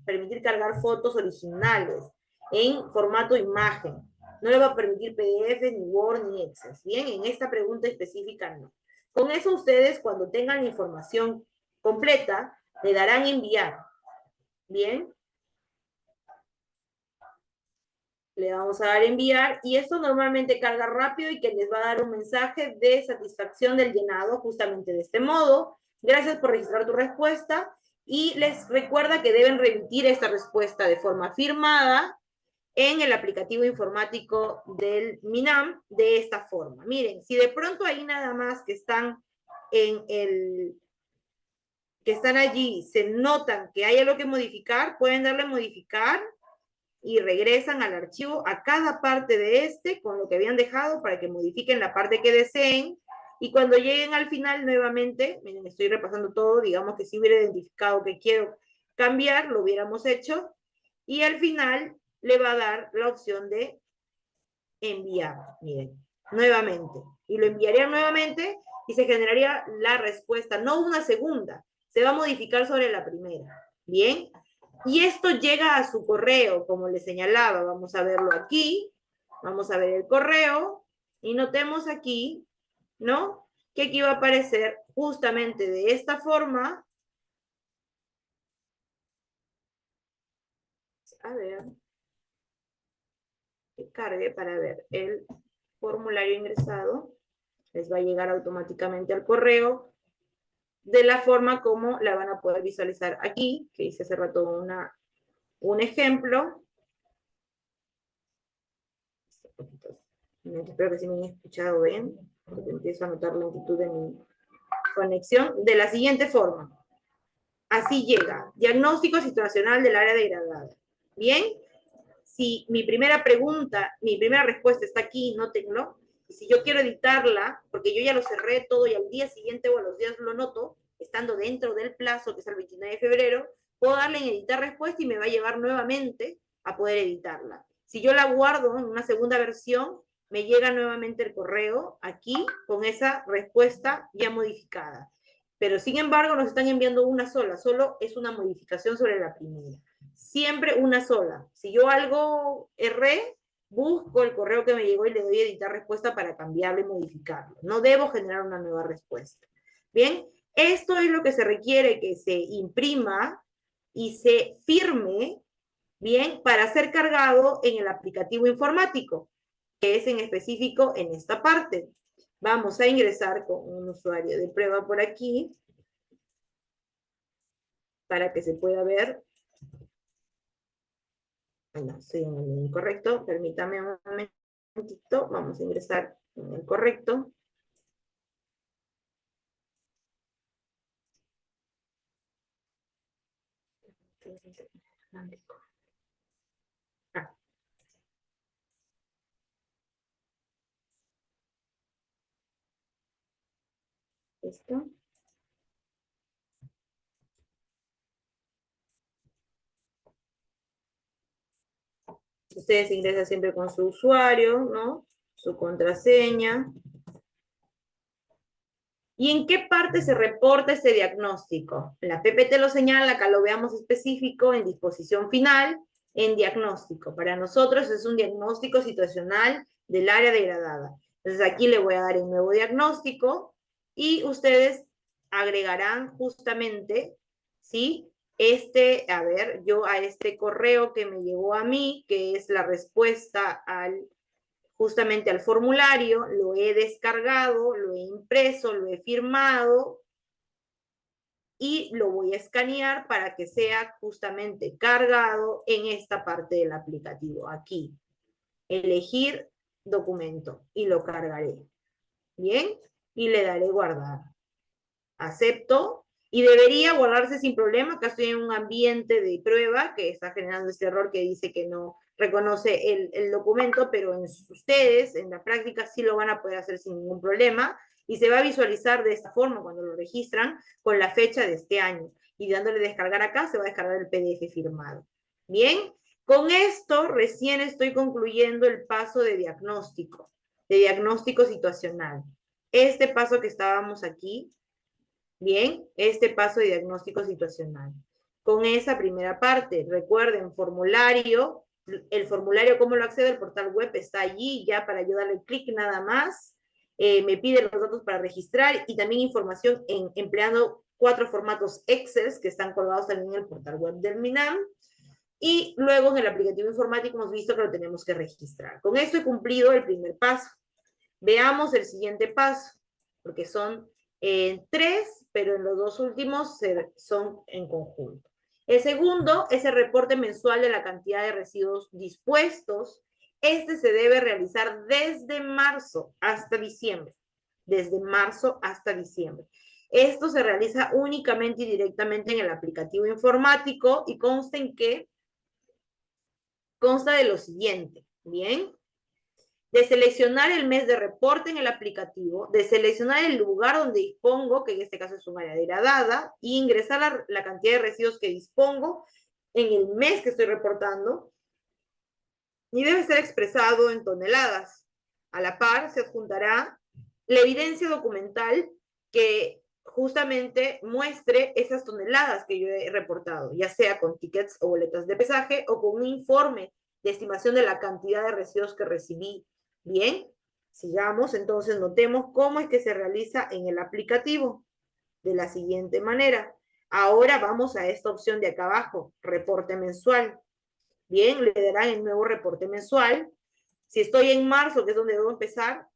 permitir cargar fotos originales en formato imagen. No le va a permitir PDF, ni Word, ni Excel. Bien, en esta pregunta específica no. Con eso ustedes, cuando tengan la información completa, le darán enviar. Bien. Le vamos a dar enviar y esto normalmente carga rápido y que les va a dar un mensaje de satisfacción del llenado justamente de este modo. Gracias por registrar tu respuesta y les recuerda que deben remitir esta respuesta de forma firmada en el aplicativo informático del MINAM de esta forma. Miren, si de pronto ahí nada más que están que están allí, se notan que hay algo que modificar, pueden darle modificar y regresan al archivo a cada parte de este con lo que habían dejado para que modifiquen la parte que deseen. Y cuando lleguen al final nuevamente, miren, estoy repasando todo, digamos que si hubiera identificado que quiero cambiar, lo hubiéramos hecho. Y al final le va a dar la opción de enviar, miren, nuevamente. Y lo enviaría nuevamente y se generaría la respuesta, no una segunda, se va a modificar sobre la primera. Bien, y esto llega a su correo, como les señalaba, vamos a verlo aquí, vamos a ver el correo, y notemos aquí, ¿no? Que aquí va a aparecer justamente de esta forma. A ver, que cargue para ver el formulario ingresado. Les va a llegar automáticamente al correo de la forma como la van a poder visualizar aquí, que hice hace rato un ejemplo. Espero que sí me han escuchado bien, porque empiezo a notar la lentitud de mi conexión. De la siguiente forma. Así llega. Diagnóstico situacional del área degradada. Bien. Si mi primera pregunta, mi primera respuesta está aquí, nótenlo. Y si yo quiero editarla, porque yo ya lo cerré todo y al día siguiente o a los días lo noto, estando dentro del plazo, que es el 29 de febrero, puedo darle en editar respuesta y me va a llevar nuevamente a poder editarla. Si yo la guardo en una segunda versión, me llega nuevamente el correo aquí con esa respuesta ya modificada. Pero sin embargo nos están enviando una sola, solo es una modificación sobre la primera. Siempre una sola. Si yo algo erré, busco el correo que me llegó y le doy a editar respuesta para cambiarlo y modificarlo. No debo generar una nueva respuesta. Bien, esto es lo que se requiere que se imprima y se firme, bien, para ser cargado en el aplicativo informático, que es en específico en esta parte. Vamos a ingresar con un usuario de prueba por aquí para que se pueda ver. No, estoy en el incorrecto. Permítame un momentito. Vamos a ingresar en el correcto. Ah. Esto. Ustedes ingresan siempre con su usuario, ¿no? Su contraseña. ¿Y en qué parte se reporta este diagnóstico? La PPT lo señala, acá lo veamos específico, en disposición final, en diagnóstico. Para nosotros es un diagnóstico situacional del área degradada. Entonces aquí le voy a dar el nuevo diagnóstico y ustedes agregarán justamente, ¿sí? A ver, yo a este correo que me llegó a mí, que es la respuesta justamente al formulario, lo he descargado, lo he impreso, lo he firmado y lo voy a escanear para que sea justamente cargado en esta parte del aplicativo, aquí. Elegir documento y lo cargaré. Bien, y le daré guardar. Acepto y debería guardarse sin problema. Acá estoy en un ambiente de prueba que está generando este error que dice que no reconoce el documento, pero ustedes en la práctica sí lo van a poder hacer sin ningún problema y se va a visualizar de esta forma cuando lo registran con la fecha de este año y dándole descargar acá se va a descargar el PDF firmado. Bien, con esto recién estoy concluyendo el paso de diagnóstico situacional. Este paso que estábamos aquí, bien, este paso de diagnóstico situacional. Con esa primera parte, recuerden, formulario, el formulario, ¿cómo lo accedo? El portal web está allí ya para yo darle clic nada más. Me pide los datos para registrar y también información empleando 4 formatos Excel que están colgados también en el portal web del MINAM. Y luego en el aplicativo informático hemos visto que lo tenemos que registrar. Con esto he cumplido el primer paso. Veamos el siguiente paso, porque son 3 pero en los dos últimos son en conjunto. El segundo es el reporte mensual de la cantidad de residuos dispuestos. Este se debe realizar desde marzo hasta diciembre. Desde marzo hasta diciembre. Esto se realiza únicamente y directamente en el aplicativo informático y consta en qué? Consta de lo siguiente, ¿bien? De seleccionar el mes de reporte en el aplicativo, de seleccionar el lugar donde dispongo, que en este caso es un área degradada, y ingresar la cantidad de residuos que dispongo en el mes que estoy reportando, y debe ser expresado en toneladas. A la par se adjuntará la evidencia documental que justamente muestre esas toneladas que yo he reportado, ya sea con tickets o boletas de pesaje o con un informe de estimación de la cantidad de residuos que recibí. Bien, sigamos, entonces notemos cómo es que se realiza en el aplicativo de la siguiente manera. Ahora vamos a esta opción de acá abajo, reporte mensual. Bien, le darán el nuevo reporte mensual. Si estoy en marzo, que es donde debo empezar,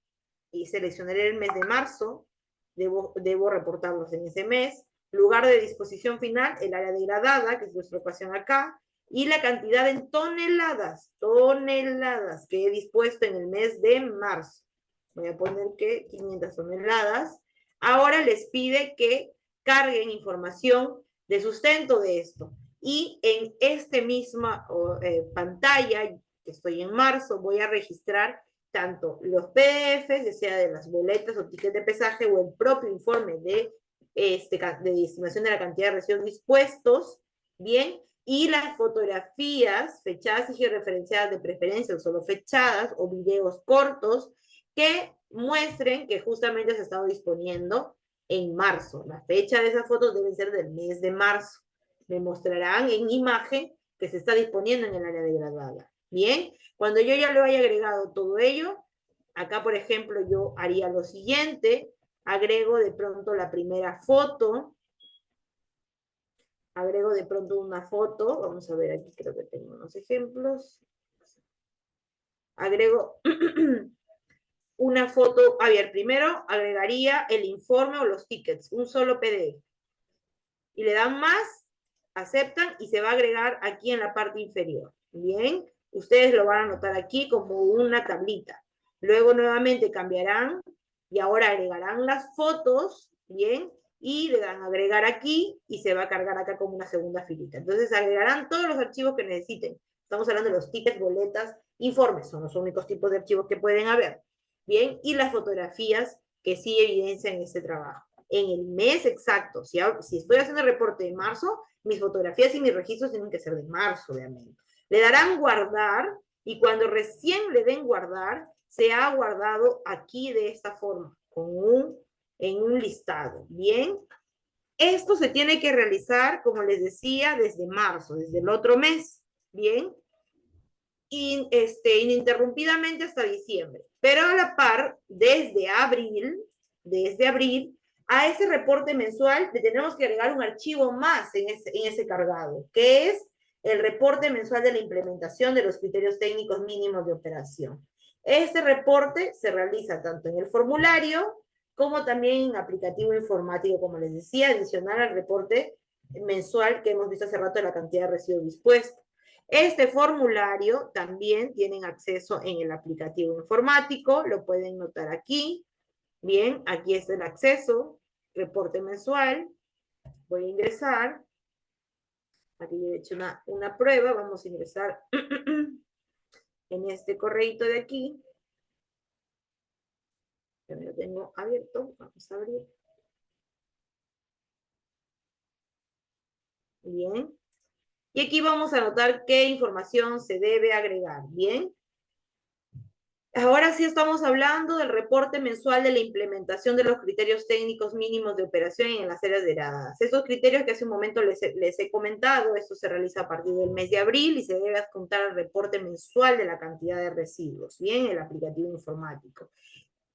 y seleccionaré el mes de marzo, debo reportarlos en ese mes. Lugar de disposición final, el área degradada, que es nuestra ecuación acá, y la cantidad en toneladas que he dispuesto en el mes de marzo. Voy a poner que 500 toneladas. Ahora les pide que carguen información de sustento de esto. Y en esta misma pantalla, que estoy en marzo, voy a registrar tanto los PDFs, ya sea de las boletas o tickets de pesaje o el propio informe de estimación de la cantidad de residuos dispuestos, bien, y las fotografías fechadas y georreferenciadas de preferencia o solo fechadas o videos cortos que muestren que justamente se ha estado disponiendo en marzo. La fecha de esas fotos debe ser del mes de marzo. Me mostrarán en imagen que se está disponiendo en el área degradada. Bien, cuando yo ya le haya agregado todo ello, acá por ejemplo yo haría lo siguiente, agrego de pronto la primera foto, agrego de pronto una foto, vamos a ver aquí creo que tengo unos ejemplos, agrego una foto, a ver, primero agregaría el informe o los tickets, un solo PDF, y le dan más, aceptan y se va a agregar aquí en la parte inferior, bien, ustedes lo van a notar aquí como una tablita. Luego nuevamente cambiarán y ahora agregarán las fotos, ¿bien? Y le dan a agregar aquí y se va a cargar acá como una segunda filita. Entonces agregarán todos los archivos que necesiten. Estamos hablando de los tickets, boletas, informes, son los únicos tipos de archivos que pueden haber, ¿bien? Y las fotografías que sí evidencian este trabajo. En el mes exacto, si estoy haciendo el reporte de marzo, mis fotografías y mis registros tienen que ser de marzo, obviamente. Le darán guardar y cuando recién le den guardar, se ha guardado aquí de esta forma, en un listado, ¿bien? Esto se tiene que realizar, como les decía, desde marzo, desde el otro mes, ¿bien? Ininterrumpidamente hasta diciembre. Pero a la par, desde abril, a ese reporte mensual le tenemos que agregar un archivo más en ese cargado, que es el reporte mensual de la implementación de los criterios técnicos mínimos de operación. Este reporte se realiza tanto en el formulario como también en aplicativo informático, como les decía, adicional al reporte mensual que hemos visto hace rato de la cantidad de residuos dispuestos. Este formulario también tienen acceso en el aplicativo informático, lo pueden notar aquí. Bien, aquí está el acceso, reporte mensual. Voy a ingresar. Aquí yo he hecho una prueba, vamos a ingresar en este correíto de aquí. Ya me lo tengo abierto, vamos a abrir. Bien. Y aquí vamos a anotar qué información se debe agregar, ¿bien? Ahora sí estamos hablando del reporte mensual de la implementación de los criterios técnicos mínimos de operación en las áreas degradadadas. Esos criterios que hace un momento les he comentado, esto se realiza a partir del mes de abril y se debe adjuntar al reporte mensual de la cantidad de residuos, ¿bien? El aplicativo informático.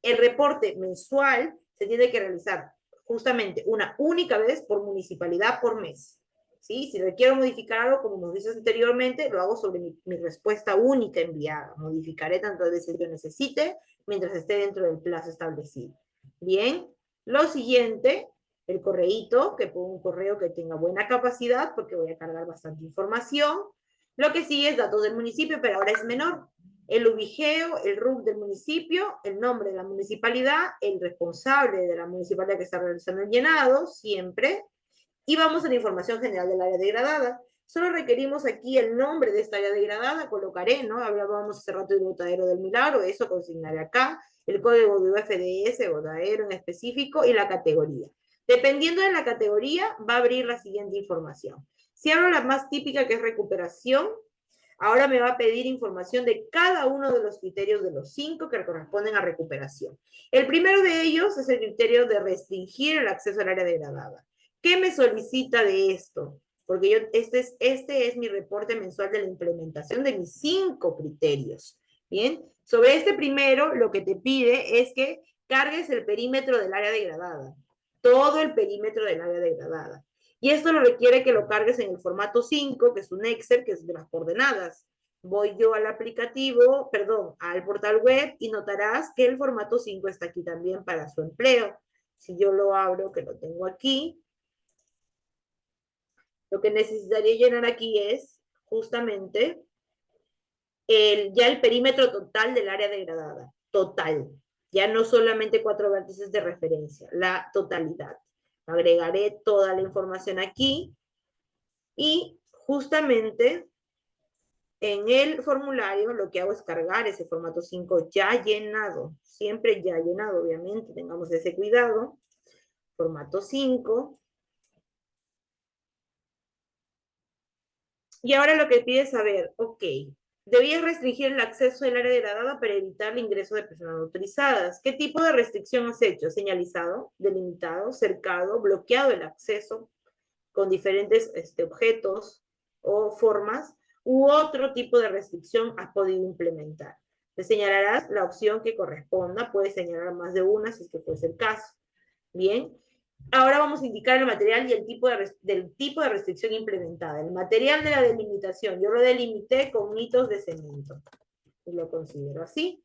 El reporte mensual se tiene que realizar justamente una única vez por municipalidad por mes. ¿Sí? Si requiero modificar algo, como nos dices anteriormente, lo hago sobre mi respuesta única enviada. Modificaré tantas veces que necesite mientras esté dentro del plazo establecido. Bien, lo siguiente el correíto, que pongo un correo que tenga buena capacidad, porque voy a cargar bastante información. Lo que sigue es datos del municipio, pero ahora es menor. El ubigeo, el RUC del municipio, el nombre de la municipalidad, el responsable de la municipalidad que está realizando el llenado, siempre. Y vamos a la información general del área degradada. Solo requerimos aquí el nombre de esta área degradada, colocaré, ¿no? Hablábamos hace rato del botadero del Milagro, eso consignaré acá, el código de UFDS, botadero en específico, y la categoría. Dependiendo de la categoría, va a abrir la siguiente información. Si abro la más típica, que es recuperación, ahora me va a pedir información de cada uno de los criterios de los 5 que corresponden a recuperación. El primero de ellos es el criterio de restringir el acceso al área degradada. ¿Qué me solicita de esto? Porque yo, este es mi reporte mensual de la implementación de mis 5 criterios. Bien, sobre este primero, lo que te pide es que cargues el perímetro del área degradada. Todo el perímetro del área degradada. Y esto lo requiere que lo cargues en el formato 5, que es un Excel, que es de las coordenadas. Voy yo al aplicativo, perdón, al portal web, y notarás que el formato 5 está aquí también para su empleo. Si yo lo abro, que lo tengo aquí, lo que necesitaría llenar aquí es justamente ya el perímetro total del área degradada. Total. Ya no solamente 4 vértices de referencia, la totalidad. Agregaré toda la información aquí y justamente en el formulario lo que hago es cargar ese formato 5 ya llenado. Siempre ya llenado, obviamente, tengamos ese cuidado. Formato 5. Y ahora lo que pide es saber, ok, debías restringir el acceso del área degradada para evitar el ingreso de personas no autorizadas. ¿Qué tipo de restricción has hecho? Señalizado, delimitado, cercado, bloqueado el acceso con diferentes objetos o formas, u otro tipo de restricción has podido implementar. Te señalarás la opción que corresponda, puedes señalar más de una si es que fuese el caso. Bien, ahora vamos a indicar el material y el tipo del tipo de restricción implementada. El material de la delimitación, yo lo delimité con hitos de cemento, y lo considero así.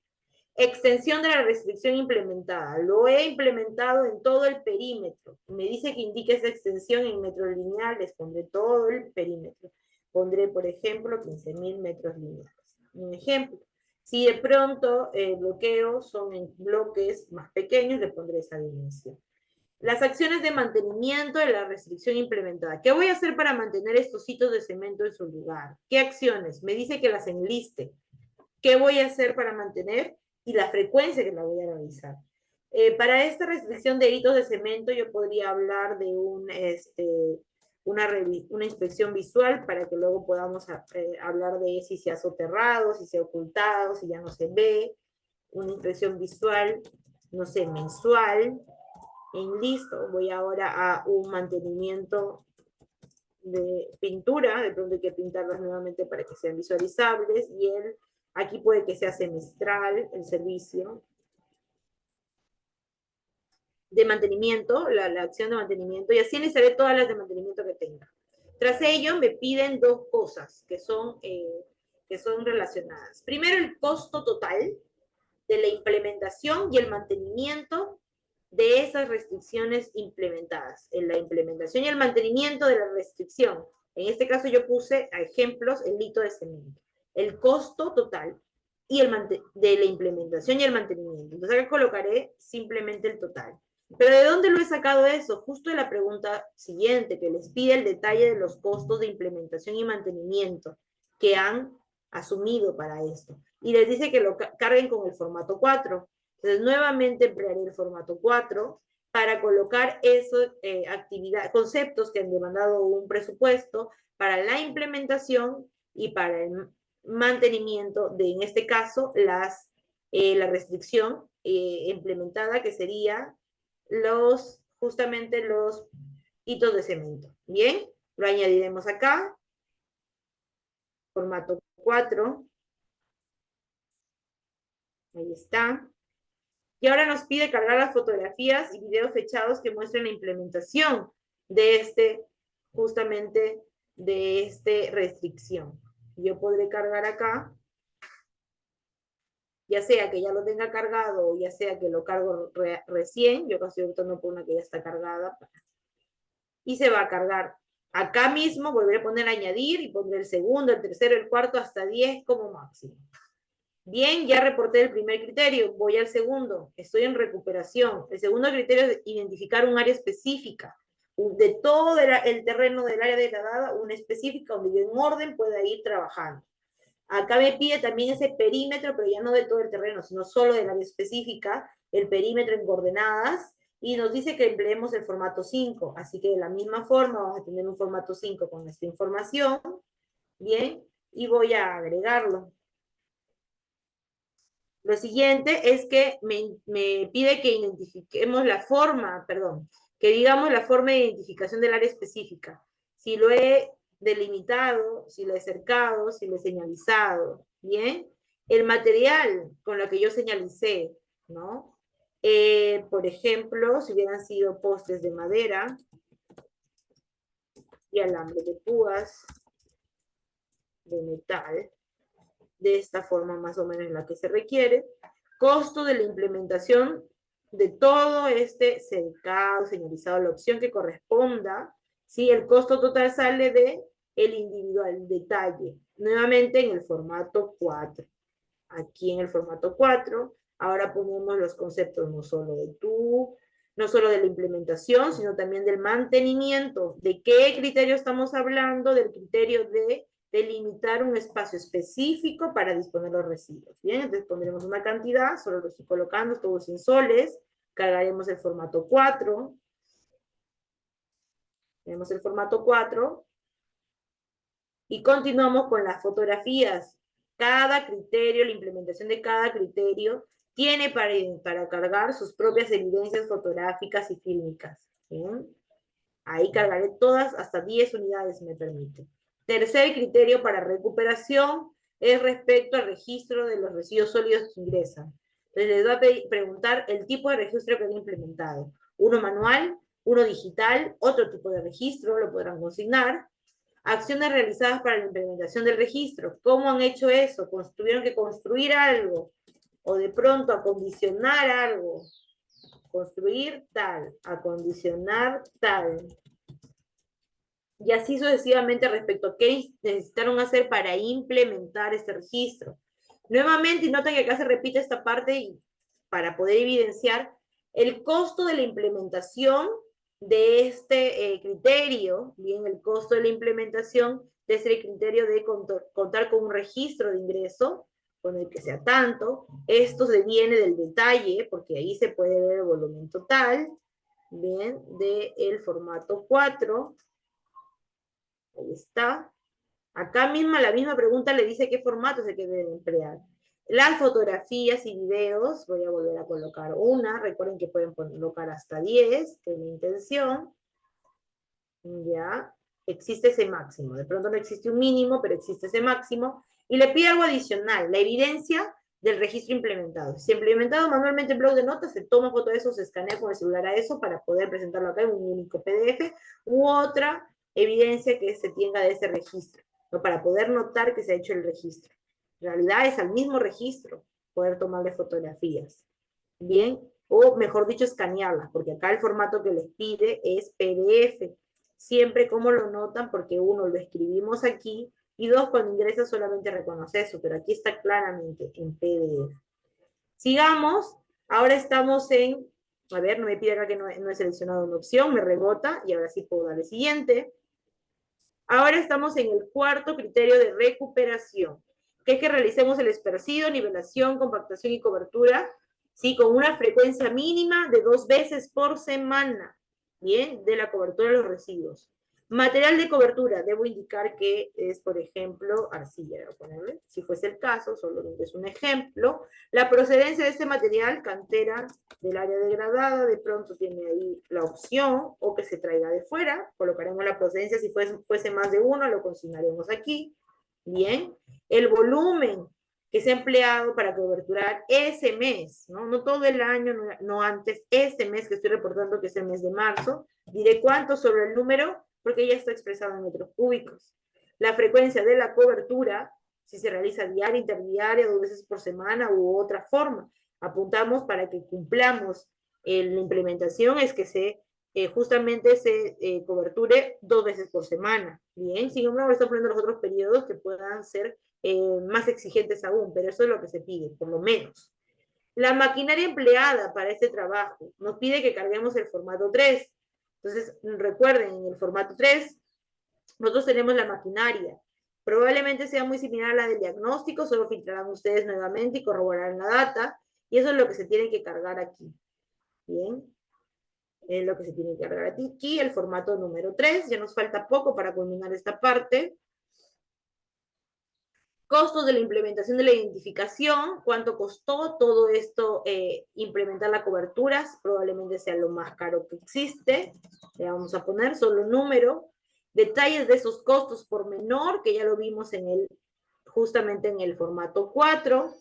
Extensión de la restricción implementada. Lo he implementado en todo el perímetro. Me dice que indique esa extensión en metros lineales. Pondré todo el perímetro. Pondré, por ejemplo, 15.000 metros lineales. Un ejemplo. Si de pronto el bloqueo son en bloques más pequeños, le pondré esa dimensión. Las acciones de mantenimiento de la restricción implementada. ¿Qué voy a hacer para mantener estos hitos de cemento en su lugar? ¿Qué acciones? Me dice que las enliste. ¿Qué voy a hacer para mantener? Y la frecuencia que la voy a realizar. Para esta restricción de hitos de cemento yo podría hablar de una inspección visual para que luego podamos hablar de si se ha soterrado, si se ha ocultado, si ya no se ve. Una inspección visual, no sé, mensual. En listo, voy ahora a un mantenimiento de pintura, de pronto hay que pintarlas nuevamente para que sean visualizables, y aquí puede que sea semestral el servicio de mantenimiento, la acción de mantenimiento, y así les haré todas las de mantenimiento que tenga. Tras ello me piden dos cosas que son relacionadas. Primero, el costo total de la implementación y el mantenimiento de esas restricciones implementadas, en la implementación y el mantenimiento de la restricción. En este caso yo puse a ejemplos el hito de cemento, el costo total y de la implementación y el mantenimiento. Entonces acá colocaré simplemente el total. Pero ¿de dónde lo he sacado eso? Justo de la pregunta siguiente, que les pide el detalle de los costos de implementación y mantenimiento que han asumido para esto. Y les dice que lo carguen con el formato 4. Entonces, nuevamente emplearé el formato 4 para colocar esos conceptos que han demandado un presupuesto para la implementación y para el mantenimiento de, en este caso, la restricción implementada, que sería justamente los hitos de cemento. Bien, lo añadiremos acá, formato 4. Ahí está. Y ahora nos pide cargar las fotografías y videos fechados que muestren la implementación de justamente de esta restricción. Yo podré cargar acá, ya sea que ya lo tenga cargado o ya sea que lo cargo recién. Yo casi optando por una que ya está cargada y se va a cargar. Acá mismo volveré a poner añadir y pondré el segundo, el tercero, el cuarto, hasta 10 como máximo. Bien, ya reporté el primer criterio, voy al segundo, estoy en recuperación. El segundo criterio es identificar un área específica de todo el terreno del área degradada, una específica donde yo en orden pueda ir trabajando. Acá me pide también ese perímetro, pero ya no de todo el terreno, sino solo del área específica, el perímetro en coordenadas, y nos dice que empleemos el formato 5. Así que de la misma forma vamos a tener un formato 5 con esta información. Bien, y voy a agregarlo. Lo siguiente es que me pide que identifiquemos la forma, perdón, que digamos la forma de identificación del área específica. Si lo he delimitado, si lo he cercado, si lo he señalizado, ¿bien? El material con lo que yo señalicé, ¿no? Por ejemplo, si hubieran sido postes de madera y alambre de púas de metal, de esta forma más o menos la que se requiere. Costo de la implementación de todo este cercado, señalizado, la opción que corresponda, ¿sí? El costo total sale de el individual detalle, nuevamente en el formato 4. Aquí en el formato 4, ahora ponemos los conceptos no solo de tú, no solo de la implementación, sino también del mantenimiento. ¿De qué criterio estamos hablando? Del criterio de delimitar un espacio específico para disponer los residuos. Bien, entonces pondremos una cantidad, solo lo estoy colocando, todos en soles, cargaremos el formato 4, tenemos el formato 4, y continuamos con las fotografías. Cada criterio, la implementación de cada criterio, tiene para cargar sus propias evidencias fotográficas y fílmicas. ¿Bien? Ahí cargaré todas, hasta 10 unidades me permite. Tercer criterio para recuperación es respecto al registro de los residuos sólidos que ingresan. Entonces les voy a preguntar el tipo de registro que han implementado. Uno manual, uno digital, otro tipo de registro, lo podrán consignar. Acciones realizadas para la implementación del registro. ¿Cómo han hecho eso? ¿Tuvieron que construir algo? ¿O de pronto acondicionar algo? Construir tal, acondicionar tal. Y así sucesivamente respecto a qué necesitaron hacer para implementar este registro. Nuevamente, y noten que acá se repite esta parte y para poder evidenciar el costo de la implementación de este criterio, bien, el costo de la implementación de ese criterio de contar con un registro de ingreso, con el que sea tanto. Esto se viene del detalle, porque ahí se puede ver el volumen total, bien, del formato 4. Ahí está. Acá misma, la misma pregunta le dice qué formato es el que deben emplear. Las fotografías y videos, voy a volver a colocar una. Recuerden que pueden colocar hasta 10, que es mi intención. Ya, existe ese máximo. De pronto no existe un mínimo, pero existe ese máximo. Y le pide algo adicional, la evidencia del registro implementado. Si implementado manualmente en blog de notas, se toma foto de eso, se escanea con el celular a eso para poder presentarlo acá en un único PDF, u otra evidencia que se tenga de ese registro, ¿no? Para poder notar que se ha hecho el registro. En realidad es al mismo registro poder tomarle fotografías. Bien, o mejor dicho, escanearlas, porque acá el formato que les pide es PDF. Siempre como lo notan, porque uno, lo escribimos aquí, y dos, cuando ingresa solamente reconoce eso, pero aquí está claramente en PDF. Sigamos, ahora estamos en, a ver, no me pide acá que no he seleccionado una opción, me rebota, y ahora sí puedo darle siguiente. Ahora estamos en el cuarto criterio de recuperación, que es que realicemos el esparcido, nivelación, compactación y cobertura, ¿sí? Con una frecuencia mínima de 2 veces por semana, ¿bien? De la cobertura de los residuos. Material de cobertura, debo indicar que es, por ejemplo, arcilla, voy a ponerle, si fuese el caso, solo es un ejemplo. La procedencia de este material, cantera del área degradada, de pronto tiene ahí la opción, o que se traiga de fuera, colocaremos la procedencia, si fuese más de uno, lo consignaremos aquí. Bien, el volumen que se ha empleado para coberturar ese mes, ¿no? No todo el año, no antes, este mes que estoy reportando, que es el mes de marzo, diré cuánto sobre el número, porque ya está expresado en metros cúbicos. La frecuencia de la cobertura, si se realiza diaria, interdiaria, 2 veces por semana u otra forma. Apuntamos para que cumplamos la implementación, es que se justamente se coberture 2 veces por semana. Bien, sin embargo, está poniendo los otros periodos que puedan ser más exigentes aún, pero eso es lo que se pide, por lo menos. La maquinaria empleada para este trabajo nos pide que carguemos el formato 3. Entonces, recuerden, en el formato 3, nosotros tenemos la maquinaria. Probablemente sea muy similar a la del diagnóstico, solo filtrarán ustedes nuevamente y corroborarán la data, y eso es lo que se tiene que cargar aquí. Bien, es lo que se tiene que cargar aquí, el formato número 3. Ya nos falta poco para culminar esta parte. Costos de la implementación de la identificación, cuánto costó todo esto, implementar la cobertura, probablemente sea lo más caro que existe, le vamos a poner solo número, detalles de esos costos por menor, que ya lo vimos justamente en el formato 4,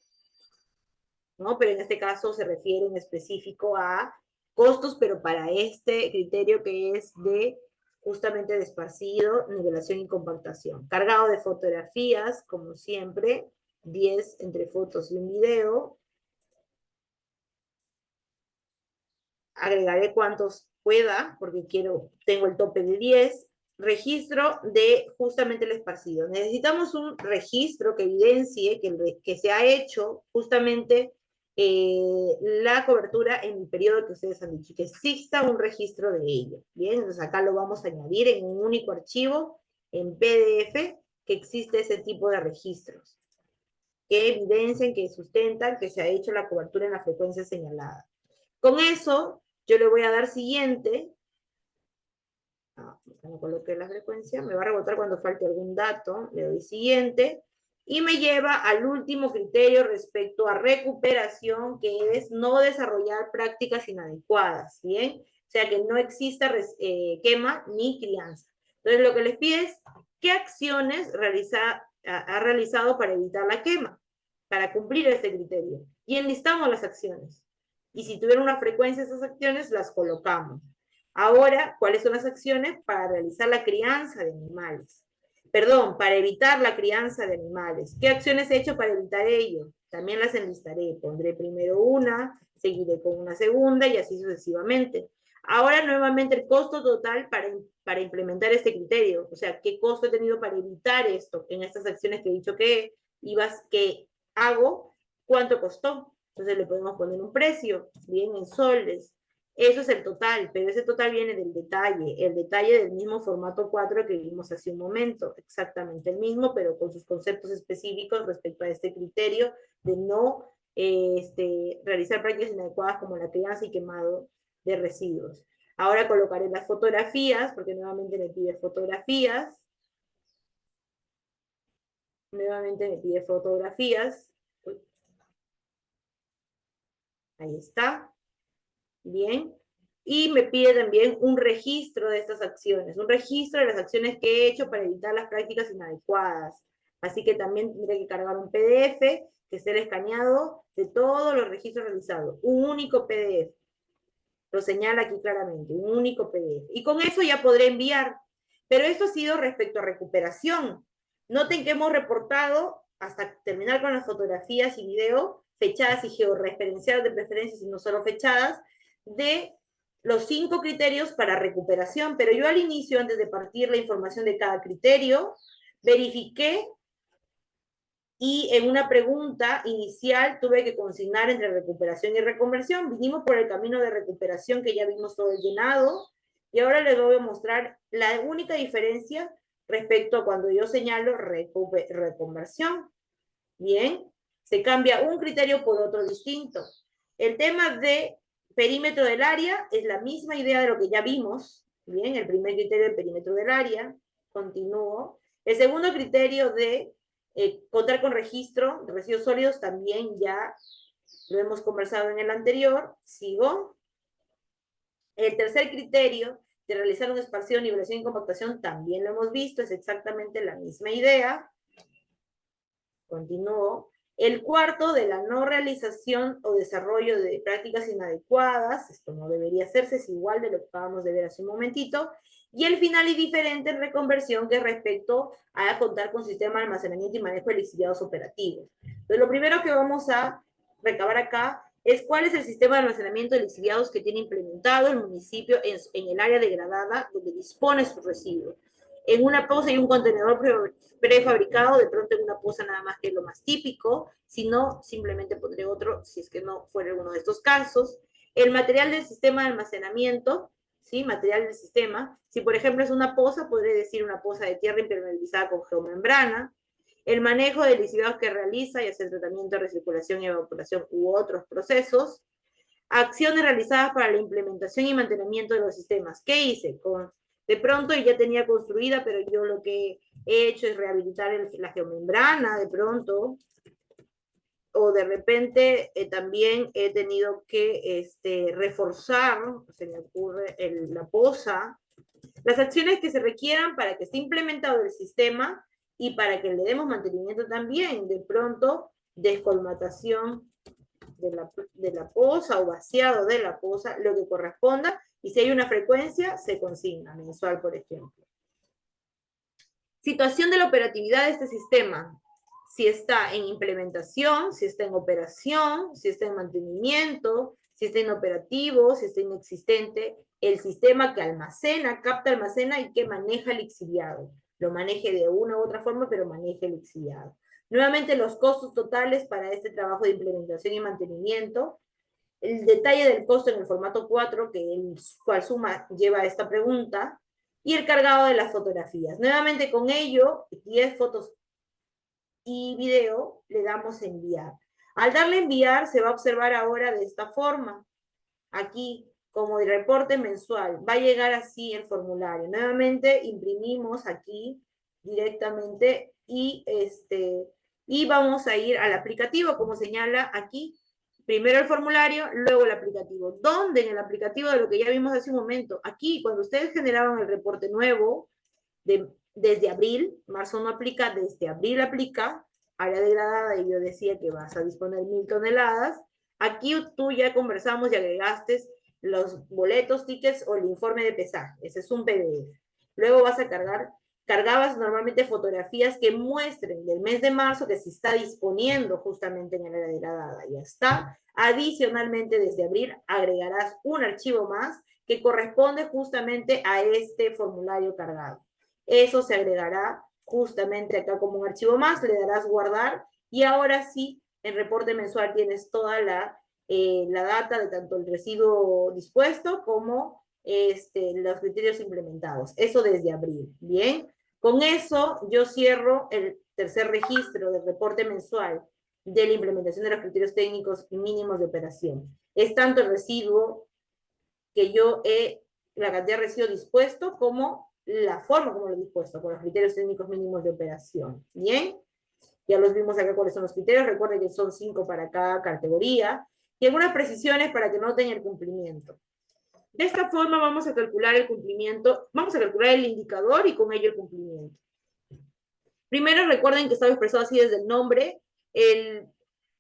¿no? Pero en este caso se refiere en específico a costos, pero para este criterio que es de justamente de esparcido, nivelación y compactación. Cargado de fotografías, como siempre, 10 entre fotos y un video. Agregaré cuantos pueda, porque tengo el tope de 10. Registro de justamente el esparcido. Necesitamos un registro que evidencie que se ha hecho justamente la cobertura en el periodo que ustedes han dicho, que exista un registro de ello. Bien, entonces acá lo vamos a añadir en un único archivo, en PDF, que existe ese tipo de registros, que evidencien, que sustentan que se ha hecho la cobertura en la frecuencia señalada. Con eso, yo le voy a dar siguiente. No coloqué la frecuencia, me va a rebotar cuando falte algún dato, le doy siguiente, y me lleva al último criterio respecto a recuperación, que es no desarrollar prácticas inadecuadas, ¿bien? O sea, que no exista quema ni crianza. Entonces, lo que les pide es, ¿qué acciones ha realizado para evitar la quema? Para cumplir este criterio. Y enlistamos las acciones. Y si tuvieron una frecuencia esas acciones, las colocamos. Ahora, ¿cuáles son las acciones para realizar la crianza de animales? Perdón, para evitar la crianza de animales. ¿Qué acciones he hecho para evitar ello? También las enlistaré. Pondré primero una, seguiré con una segunda y así sucesivamente. Ahora, nuevamente, el costo total para implementar este criterio. O sea, ¿qué costo he tenido para evitar esto en estas acciones que he dicho que hago? ¿Cuánto costó? Entonces le podemos poner un precio, bien, en soles. Eso es el total, pero ese total viene del detalle, el detalle del mismo formato 4 que vimos hace un momento, exactamente el mismo, pero con sus conceptos específicos respecto a este criterio de no realizar prácticas inadecuadas como la crianza y quemado de residuos. Ahora colocaré las fotografías, porque nuevamente me pide fotografías. Nuevamente me pide fotografías. Ahí está. Bien. Y me pide también un registro de estas acciones, un registro de las acciones que he hecho para evitar las prácticas inadecuadas. Así que también tendré que cargar un PDF que esté escaneado de todos los registros realizados. Un único PDF. Lo señala aquí claramente, un único PDF. Y con eso ya podré enviar. Pero esto ha sido respecto a recuperación. Noten que hemos reportado, hasta terminar con las fotografías y video, fechadas y georreferenciadas de preferencias y no solo fechadas, de los 5 criterios para recuperación. Pero yo al inicio, antes de partir la información de cada criterio, verifiqué y en una pregunta inicial tuve que consignar entre recuperación y reconversión. Vinimos por el camino de recuperación que ya vimos todo el llenado y ahora les voy a mostrar la única diferencia respecto a cuando yo señalo reconversión. Bien, se cambia un criterio por otro distinto. El tema de perímetro del área es la misma idea de lo que ya vimos. Bien, el primer criterio del perímetro del área. Continúo. El segundo criterio de contar con registro de residuos sólidos también ya lo hemos conversado en el anterior. Sigo. El tercer criterio de realizar una esparcido, nivelación y compactación también lo hemos visto, es exactamente la misma idea. Continúo. El cuarto, de la no realización o desarrollo de prácticas inadecuadas, esto no debería hacerse, es igual de lo que acabamos de ver hace un momentito. Y el final y diferente en reconversión, que es respecto a contar con sistema de almacenamiento y manejo de lixiviados operativos. Entonces, lo primero que vamos a recabar acá es cuál es el sistema de almacenamiento de lixiviados que tiene implementado el municipio en el área degradada donde dispone sus residuos. En una poza hay un contenedor prefabricado, de pronto en una poza nada más, que es lo más típico, si no, simplemente pondré otro, si es que no fuera uno de estos casos. El material del sistema de almacenamiento, ¿sí? Material del sistema, si por ejemplo es una poza, podré decir una poza de tierra impermeabilizada con geomembrana. El manejo de lisivados que realiza, ya sea el tratamiento, recirculación y evaporación u otros procesos. Acciones realizadas para la implementación y mantenimiento de los sistemas. ¿Qué hice? De pronto ya tenía construida, pero yo lo que he hecho es rehabilitar la geomembrana, de pronto, o de repente también he tenido que reforzar, se me ocurre, la poza. Las acciones que se requieran para que esté implementado el sistema y para que le demos mantenimiento también, de pronto, descolmatación de la poza o vaciado de la poza, lo que corresponda, y si hay una frecuencia, se consigna, mensual, por ejemplo. Situación de la operatividad de este sistema. Si está en implementación, si está en operación, si está en mantenimiento, si está inoperativo, si está inexistente, el sistema que almacena, capta, almacena y que maneja el lixiviado. Lo maneje de una u otra forma, pero maneje el lixiviado. Nuevamente, los costos totales para este trabajo de implementación y mantenimiento. El detalle del costo en el formato 4, que el cual suma lleva esta pregunta, y el cargado de las fotografías. Nuevamente con ello, 10 fotos y video, le damos enviar. Al darle enviar, se va a observar ahora de esta forma. Aquí, como el reporte mensual, va a llegar así el formulario. Nuevamente imprimimos aquí directamente y vamos a ir al aplicativo, como señala aquí. Primero el formulario, luego el aplicativo. ¿Dónde? En el aplicativo de lo que ya vimos hace un momento. Aquí, cuando ustedes generaban el reporte nuevo, desde abril, marzo no aplica, desde abril aplica, área degradada, y yo decía que vas a disponer 1000 toneladas. Aquí tú ya conversamos y agregaste los boletos, tickets o el informe de pesaje. Ese es un PDF. Luego vas a cargabas normalmente fotografías que muestren del mes de marzo que se está disponiendo justamente en el área degradada. Ya está. Adicionalmente, desde abril agregarás un archivo más que corresponde justamente a este formulario cargado. Eso se agregará justamente acá como un archivo más, le darás guardar y ahora sí, en reporte mensual tienes toda la data de tanto el residuo dispuesto como los criterios implementados. Eso desde abril. Bien, con eso yo cierro el tercer registro del reporte mensual de la implementación de los criterios técnicos mínimos de operación. Es tanto el residuo que yo he, la cantidad de residuo dispuesto como la forma como lo he dispuesto, con los criterios técnicos mínimos de operación. Bien, ya los vimos acá cuáles son los criterios, recuerden que son 5 para cada categoría, y algunas precisiones para que noten el cumplimiento. De esta forma vamos a calcular el cumplimiento, vamos a calcular el indicador y con ello el cumplimiento. Primero recuerden que estaba expresado así desde el nombre, el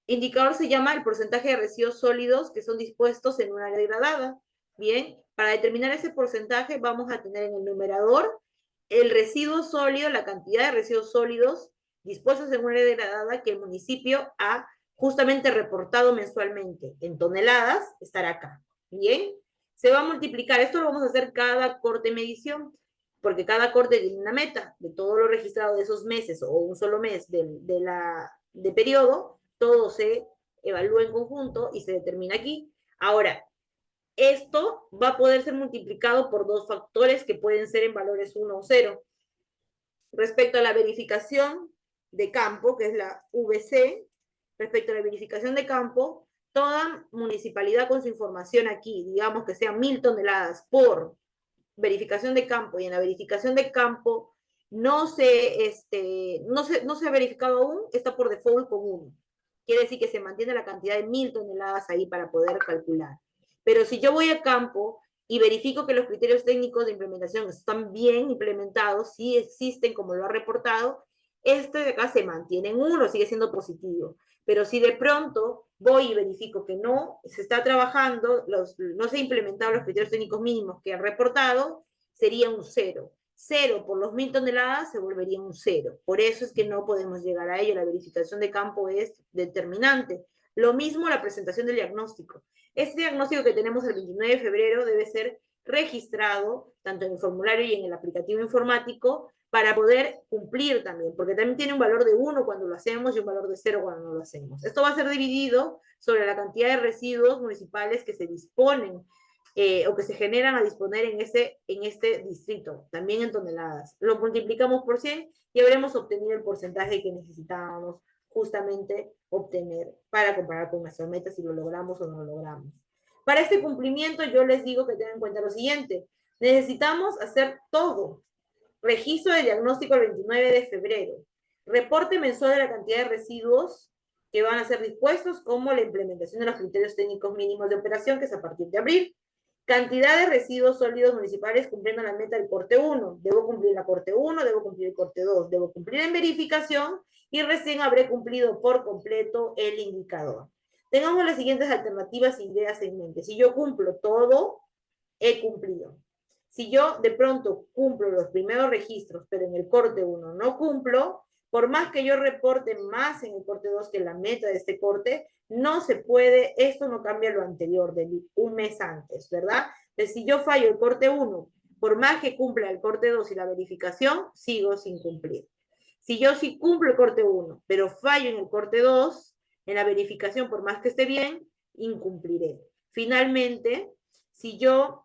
indicador se llama el porcentaje de residuos sólidos que son dispuestos en una área degradada. Bien, para determinar ese porcentaje vamos a tener en el numerador el residuo sólido, la cantidad de residuos sólidos dispuestos en una área degradada que el municipio ha justamente reportado mensualmente. En toneladas estará acá. Bien, se va a multiplicar. Esto lo vamos a hacer cada corte de medición, porque cada corte tiene una meta de todo lo registrado de esos meses o un solo mes de periodo, todo se evalúa en conjunto y se determina aquí. Ahora, esto va a poder ser multiplicado por dos factores que pueden ser en valores 1 o 0. Respecto a la verificación de campo, que es la VC, respecto a la verificación de campo, toda municipalidad con su información aquí, digamos que sean 1000 toneladas por verificación de campo, y en la verificación de campo no se ha verificado aún, está por default con 1. Quiere decir que se mantiene la cantidad de 1000 toneladas ahí para poder calcular. Pero si yo voy a campo y verifico que los criterios técnicos de implementación están bien implementados, sí existen como lo ha reportado, este de acá se mantiene en 1, sigue siendo positivo. Pero si de pronto voy y verifico que no se está trabajando, no se han implementado los criterios técnicos mínimos que han reportado, sería un 0. 0 por los 1000 toneladas se volvería un 0. Por eso es que no podemos llegar a ello. La verificación de campo es determinante. Lo mismo la presentación del diagnóstico. Este diagnóstico que tenemos el 29 de febrero debe ser registrado tanto en el formulario y en el aplicativo informático para poder cumplir también, porque también tiene un valor de 1 cuando lo hacemos y un valor de 0 cuando no lo hacemos. Esto va a ser dividido sobre la cantidad de residuos municipales que se disponen o que se generan a disponer en este distrito, también en toneladas. Lo multiplicamos por 100 y habremos obtenido el porcentaje que necesitábamos justamente obtener para comparar con nuestras metas si lo logramos o no lo logramos. Para este cumplimiento yo les digo que tengan en cuenta lo siguiente, necesitamos hacer todo. Registro de diagnóstico el 29 de febrero, reporte mensual de la cantidad de residuos que van a ser dispuestos, como la implementación de los criterios técnicos mínimos de operación, que es a partir de abril, cantidad de residuos sólidos municipales cumpliendo la meta del corte 1. Debo cumplir la corte 1, debo cumplir el corte 2, debo cumplir en verificación y recién habré cumplido por completo el indicador. Tengamos las siguientes alternativas e ideas en mente. Si yo cumplo todo, he cumplido. Si yo de pronto cumplo los primeros registros, pero en el corte 1 no cumplo, por más que yo reporte más en el corte 2 que la meta de este corte, no se puede, esto no cambia lo anterior, de un mes antes, ¿verdad? Entonces, si yo fallo el corte 1, por más que cumpla el corte 2 y la verificación, sigo sin cumplir. Si yo sí cumplo el corte 1, pero fallo en el corte 2, en la verificación, por más que esté bien, incumpliré. Finalmente, si yo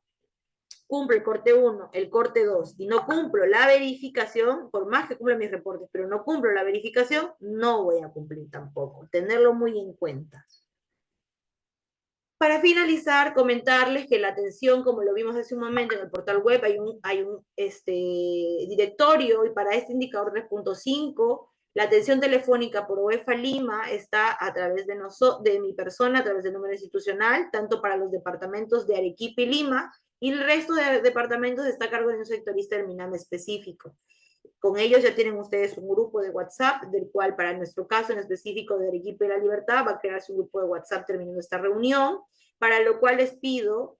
cumplo el corte 1, el corte 2 y no cumplo la verificación, por más que cumpla mis reportes, pero no cumplo la verificación, no voy a cumplir tampoco. Tenerlo muy en cuenta. Para finalizar, comentarles que la atención, como lo vimos hace un momento en el portal web, hay un directorio y para este indicador 3.5, la atención telefónica por UEFA Lima está a través de mi persona, a través del número institucional, tanto para los departamentos de Arequipa y Lima, y el resto de departamentos está a cargo de un sectorista del MINAM específico. Con ellos ya tienen ustedes un grupo de WhatsApp, del cual para nuestro caso en específico de Arequipa y La Libertad va a crearse un grupo de WhatsApp terminando esta reunión, para lo cual les pido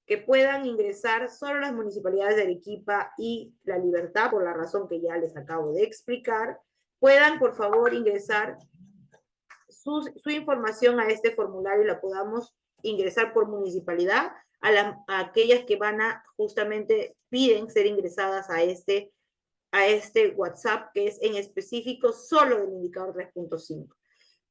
que puedan ingresar solo las municipalidades de Arequipa y La Libertad, por la razón que ya les acabo de explicar, puedan por favor ingresar su información a este formulario y la podamos ingresar por municipalidad a aquellas que van a justamente piden ser ingresadas a este WhatsApp, que es en específico solo del indicador 3.5.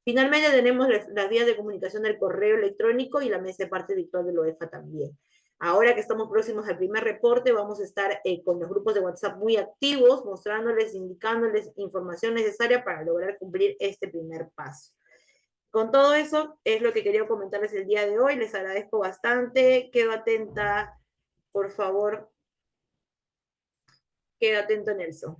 Finalmente tenemos las vías de comunicación del correo electrónico y la mesa de parte virtual de la OEFA también. Ahora que estamos próximos al primer reporte, vamos a estar con los grupos de WhatsApp muy activos, mostrándoles, indicándoles información necesaria para lograr cumplir este primer paso. Con todo eso es lo que quería comentarles el día de hoy. Les agradezco bastante. Quedo atenta, por favor. Queda atento, Nelson.